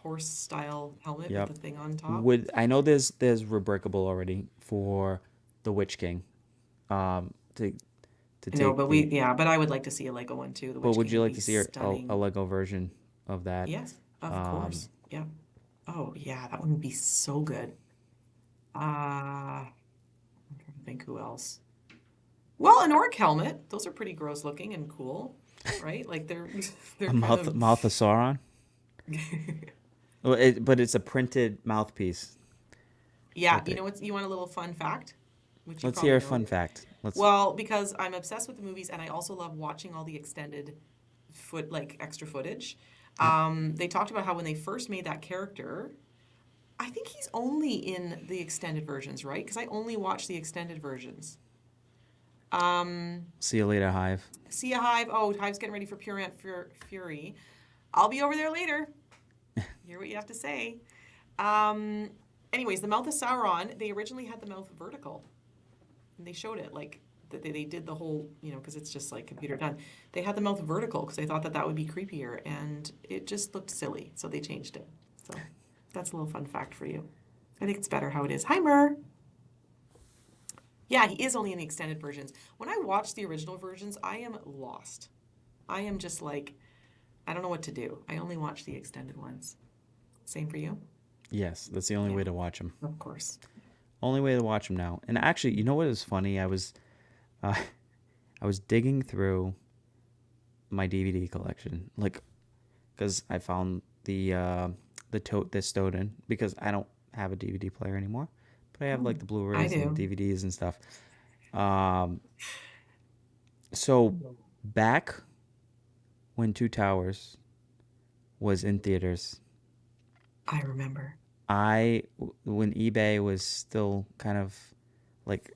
horse style helmet with yep. the thing on top. Would I know there's Rebreakable already for the Witch King. To No, take but the but I would like to see a Lego one too. The but Witch would King you would like be to see a stunning. Lego version of that? Yes, of Um, course. Yeah. Oh yeah, that one would be so good. I'm trying to think who else. Well, an orc helmet. Those are pretty gross looking and cool, right? Like they're they're a kind mouth of Sauron. of Well, but it's a printed mouthpiece Yeah, that you they. know what? You want a little fun fact, which you Let's probably hear a know. fun fact. Let's. Well, because I'm obsessed with the movies and I also love watching all the extended extra footage. Yep. They talked about how when they first made that character, I think he's only in the extended versions, right? Because I only watch the extended versions. Um, See you later, Hive. See a Hive. Oh, Hive's getting ready for Pure Ant Fury. I'll be over there later. Hear what you have to say. Um, Anyways, the mouth of Sauron, they originally had the mouth vertical. And they showed it, like, they did the whole, because it's just like computer done. They had the mouth vertical because they thought that that would be creepier, and it just looked silly, so they changed it. So that's a little fun fact for you. I think it's better how it is. Hi, Mer. Yeah, he is only in the extended versions. When I watch the original versions, I am lost. I am just like, I don't know what to do. I only watch the extended ones. Same for you? Yes, that's the only Yeah, way to watch them. of course. Only way to watch them now. And actually, you know what is funny? Uh, I was digging through my DVD collection, like, because I found the tote this stowed in because I don't have a DVD player anymore, but I have like the I Blu-rays and do. DVDs and stuff. Um, so back when Two Towers was in theaters, I remember. when eBay was still kind of like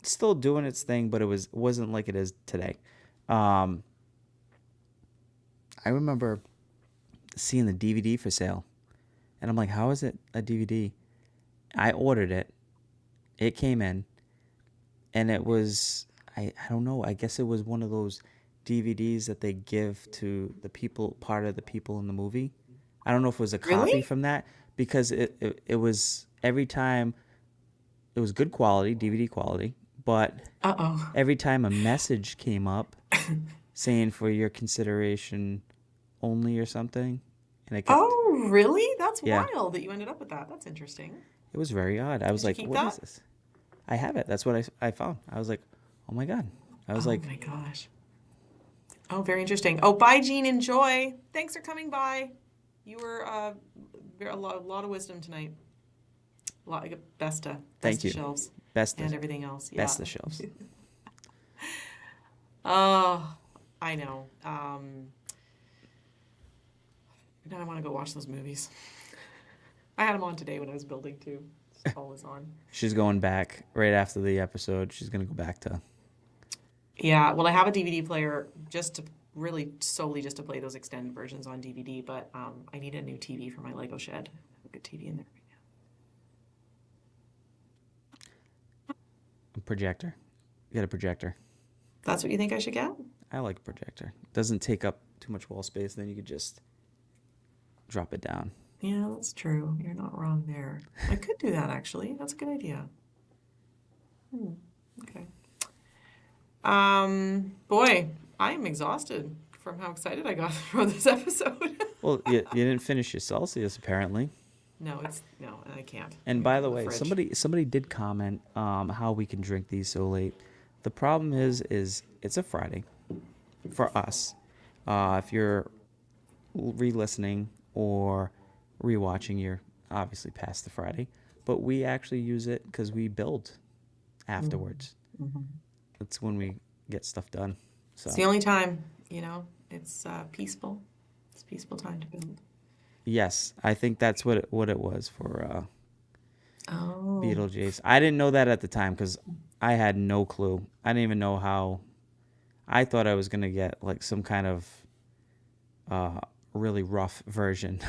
still doing its thing, but wasn't like it is today. Um, I remember seeing the DVD for sale, and I'm like, "How is it a DVD?" I ordered it. It came in, and it was I don't know. I guess it was one of those DVDs that they give to the people, part of the people in the movie. I don't know if it was a copy Really? from that because it was every time it was good quality, DVD quality, but Uh-oh. every time a message came up saying for your consideration only or something, and it kept, Oh, really? That's yeah, wild that you ended up with that. That's interesting. it was very odd. I was Did you like, keep what is that? this? I have it. That's what I found. I was like, oh my God. I was Oh like, my gosh. Oh, very interesting. Oh, bye, Jean. Enjoy. Thanks for coming by. You were a lot of wisdom tonight. A lot, best thank of you. shelves Best the and everything else. Yeah. best the shelves. Oh, I know. Now I want to go watch those movies. I had them on today when I was building too. It's always on. She's going back right after the episode. She's gonna go back to. Yeah, well, I have a DVD player just to really solely just to play those extended versions on DVD, but I need a new TV for my Lego shed. I have a good TV in there right now. A projector. Get a projector. That's what you think I should get? I like a projector. Doesn't take up too much wall space. Then you could just drop it down. Yeah, that's true. You're not wrong there. I could do that actually. That's a good idea. Okay. Boy, I am exhausted from how excited I got for this episode. Well, you didn't finish your Celsius apparently. No, I can't. And I gotta by go the in the way, fridge. somebody did comment how we can drink these so late. The problem is it's a Friday for us. If you're re-listening or rewatching, you're obviously past the Friday. But we actually use it because we build afterwards. Mm-hmm. That's when we get stuff done. It's So the only time, it's peaceful. It's a peaceful time to build. yes, I think that's what it was for Oh, Beetlejuice. I didn't know that at the time because I had no clue. I didn't even know how. I thought I was gonna get like some kind of really rough version,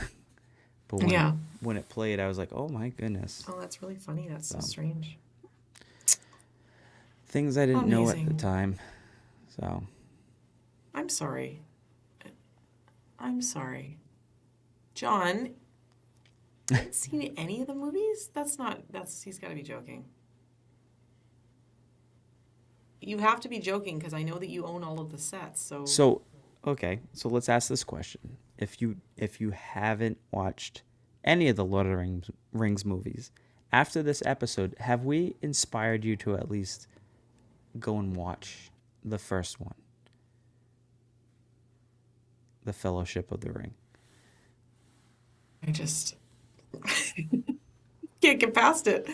but yeah. when it played, I was like, oh my goodness. Oh, that's really funny. That's so So strange. things I didn't know at the Amazing. time. So I'm sorry. I'm sorry. John, you haven't seen any of the movies? He's got to be joking. You have to be joking because I know that you own all of the sets. So, so okay. So let's ask this question: if you haven't watched any of the Lord of the Rings movies, after this episode, have we inspired you to at least go and watch the first one, The Fellowship of the Ring? I just can't get past it.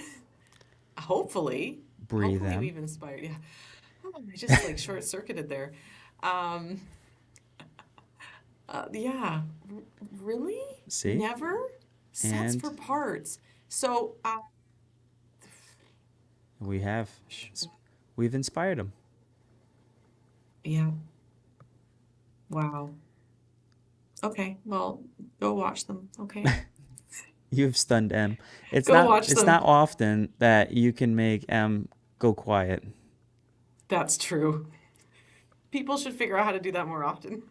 Hopefully, Breathe hopefully in. we've inspired. Yeah. Oh, I just like short circuited there. Um, yeah. Really? See? Never? Sets And for parts. So, we have. sh- We've inspired them. yeah. Wow. Okay. Well, go watch them. Okay. You've stunned M. It's Go not watch it's them. not often that you can make M go quiet. That's true. People should figure out how to do that more often.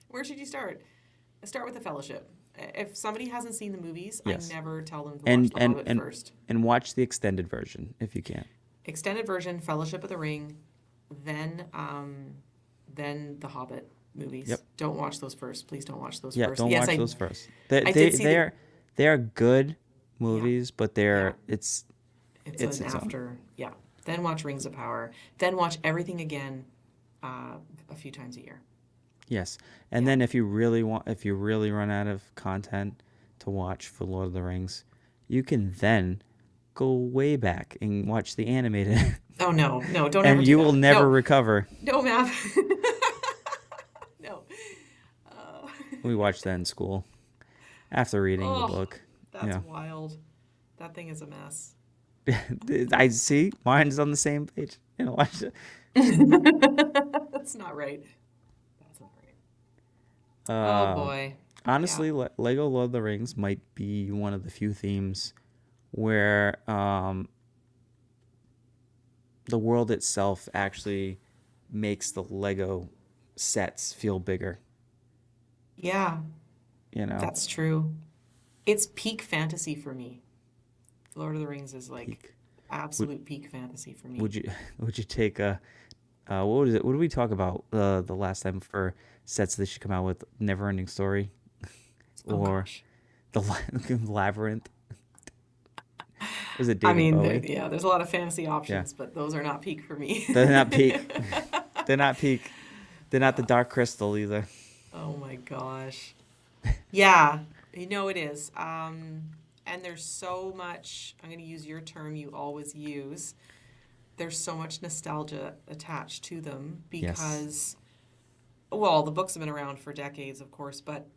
Where should you start? Start with The Fellowship. If somebody hasn't seen the movies, I Yes. never tell them to watch And The and Hobbit and first. and watch the extended version if you can. Extended version, Fellowship of the Ring, then The Hobbit Yep. movies. Don't watch those first. Please don't watch those Yeah, first. don't Yes, watch I those first. They I they did see they the are they are good yeah, movies, but yeah. it's It's it's an its own. after, yeah. then watch Rings of Power, then watch everything again a few times a year. Yes. And Yeah. then if you really run out of content to watch for Lord of the Rings, you can then go way back and watch the animated Oh no, no, don't ever and do you will that. never No, recover. no, Mav. No. Uh, We watched that in school after reading the oh, book. that's Yeah. wild. That thing is a mess. I see. Mine's on the same page. Watch it. That's not right. That's not right. Oh Um, boy. Yeah. honestly, Lego Lord of the Rings might be one of the few themes where the world itself actually makes the Lego sets feel bigger. Yeah, You know, that's true. It's peak fantasy for me. Lord of the Rings is like peak. Would absolute peak fantasy for me. would you would you take a what was it? What did we talk about the last time for sets they should come out with? Never-ending Story Oh or gosh. the Labyrinth? Was it I David mean, Bowie? yeah, there's a lot of fantasy Yeah, options, but those are not peak for me. they're not peak. They're not peak. They're not the Dark Crystal either. Oh my gosh. Yeah, it is. And there's so much, I'm going to use your term you always use. There's so much nostalgia attached to them Yes, because, well, the books have been around for decades, of course, but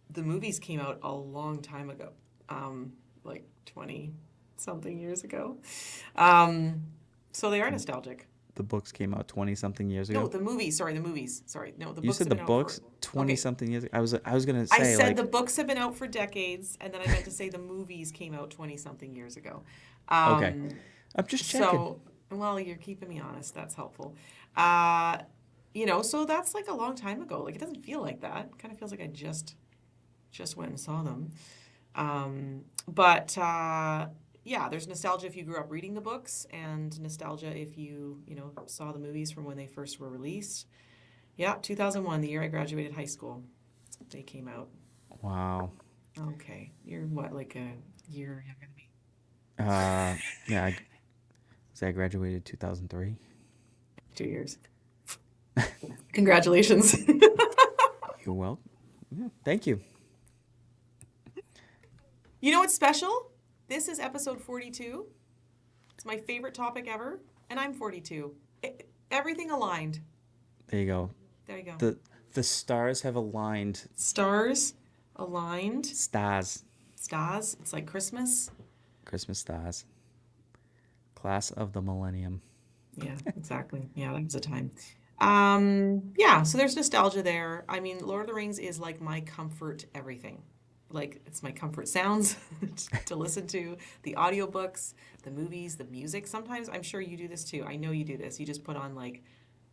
the movies came out a long time ago, like 20 something years ago. Um, so they are the, nostalgic. the books came out 20 something years No, ago. the movies, sorry, the movies. Sorry. No, the You books said have the been out books for, 20 okay. something years ago. I was gonna I say said the like books have been out for decades, and then I meant to say the movies came out 20 something years ago. okay. Um, I'm just checking. so, well, you're keeping me honest. That's helpful. Uh, so that's like a long time ago. Like it doesn't feel like that. It kind of feels like I just went and saw them. But yeah, there's nostalgia if you grew up reading the books, and nostalgia if you saw the movies from when they first were released. Yeah, 2001, the year I graduated high school, they came out. Wow. Okay, you're what, like a year younger than me? Uh, yeah. I graduated 2003. 2 years. Congratulations. You're welcome. Yeah, thank you. You know what's special? This is episode 42. It's my favorite topic ever, and I'm 42. Everything aligned. There you go. There you go. The stars have aligned. Stars aligned. Stars. Stars. It's like Christmas. Christmas stars. Class of the millennium. Yeah, exactly. Yeah, that was a time. Yeah, so there's nostalgia there. I mean, Lord of the Rings is like my comfort everything. Like it's my comfort sounds to listen to, the audiobooks, the movies, the music. Sometimes I'm sure you do this too. I know you do this. You just put on like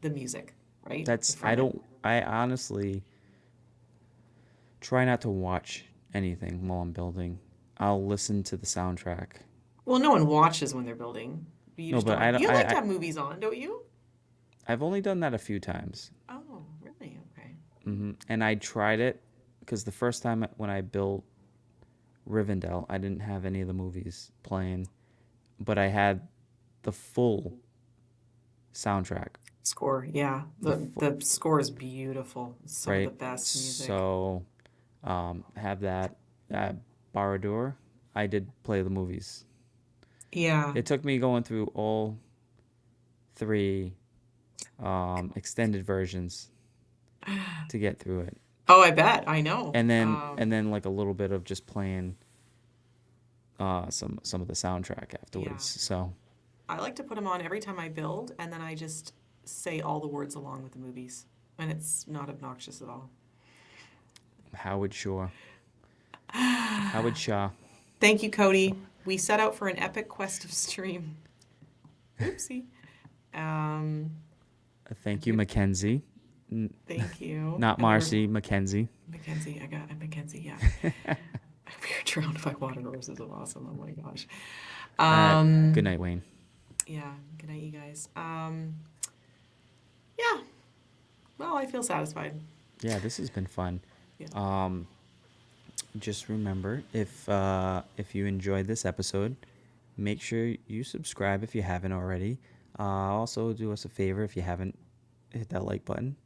the music, right? I From it. don't, I honestly try not to watch anything while I'm building. I'll listen to the soundtrack. Well, no one watches when they're building. You No, just don't but I like don't, you like to have movies on, don't you? I've only done that a few times. Oh, really? Okay. And I tried it because the first time when I built Rivendell, I didn't have any of the movies playing, but I had the full soundtrack. Score, yeah. The The score is beautiful. It's some of the right. best music. So, have that at Barad-dûr. I did play the movies. Yeah. It took me going through all three extended versions to get through it, Oh, I bet. I know. and then like a little bit of just playing some of the soundtrack Yeah. afterwards. So I like to put them on every time I build, and then I just say all the words along with the movies. And it's not obnoxious at all. Howard Shore, Howard Shaw. Thank you, Cody. We set out for an epic quest of stream. Oopsie. Um, Thank you, Mackenzie. thank you. Not And we were Marcy, Mackenzie. Mackenzie. I got Mackenzie. Yeah. We were drowned by water horses. Is awesome. Oh my gosh. Good night, Wayne. Yeah. Good night, you guys. Yeah. Well, I feel satisfied. Yeah, this has been fun. Yeah. Just remember, if you enjoyed this episode, make sure you subscribe if you haven't already. Also, do us a favor if you haven't hit that like button.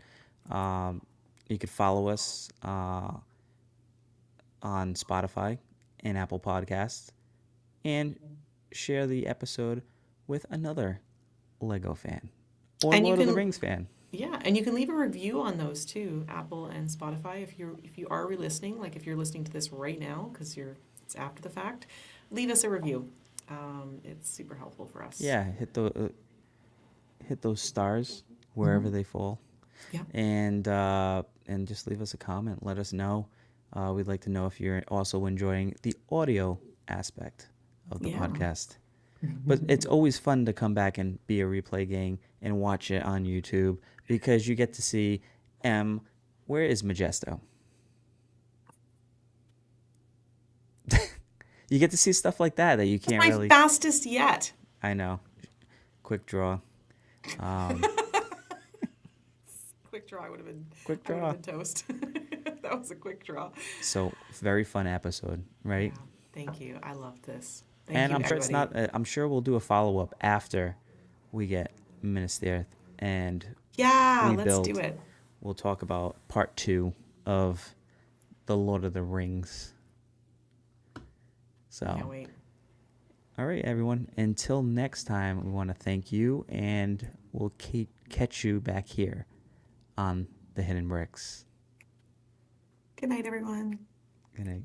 Um, you could follow us on Spotify and Apple Podcasts, and share the episode with another Lego fan or And you Lord of the can, Rings fan. yeah, and you can leave a review on those too, Apple and Spotify. If you are re-listening, like if you're listening to this right now, because it's after the fact, leave us a review. It's super helpful for us. Yeah, hit those stars wherever Hmm. they fall, Yeah, and just leave us a comment. Let us know. We'd like to know if you're also enjoying the audio aspect of the yeah. podcast. But it's always fun to come back and be a replay gang and watch it on YouTube because you get to see where is Majesto? You get to see stuff like that you That's can't my really. fastest yet. I know. Quick draw. Um, Quick draw. quick I would have draw. been toast. That was a quick draw. So very fun episode, Yeah. right? Thank you. I love this. Thank And you, I'm sure it's everybody. not. I'm sure we'll do a follow up after we get Minas Tirith and Yeah, let's do rebuild. it. We'll talk about part 2 of the Lord of the Rings. Can't So, wait. all right, everyone. Until next time, we want to thank you, and we'll catch you back here on the Hidden Bricks. Good night, everyone. Good night.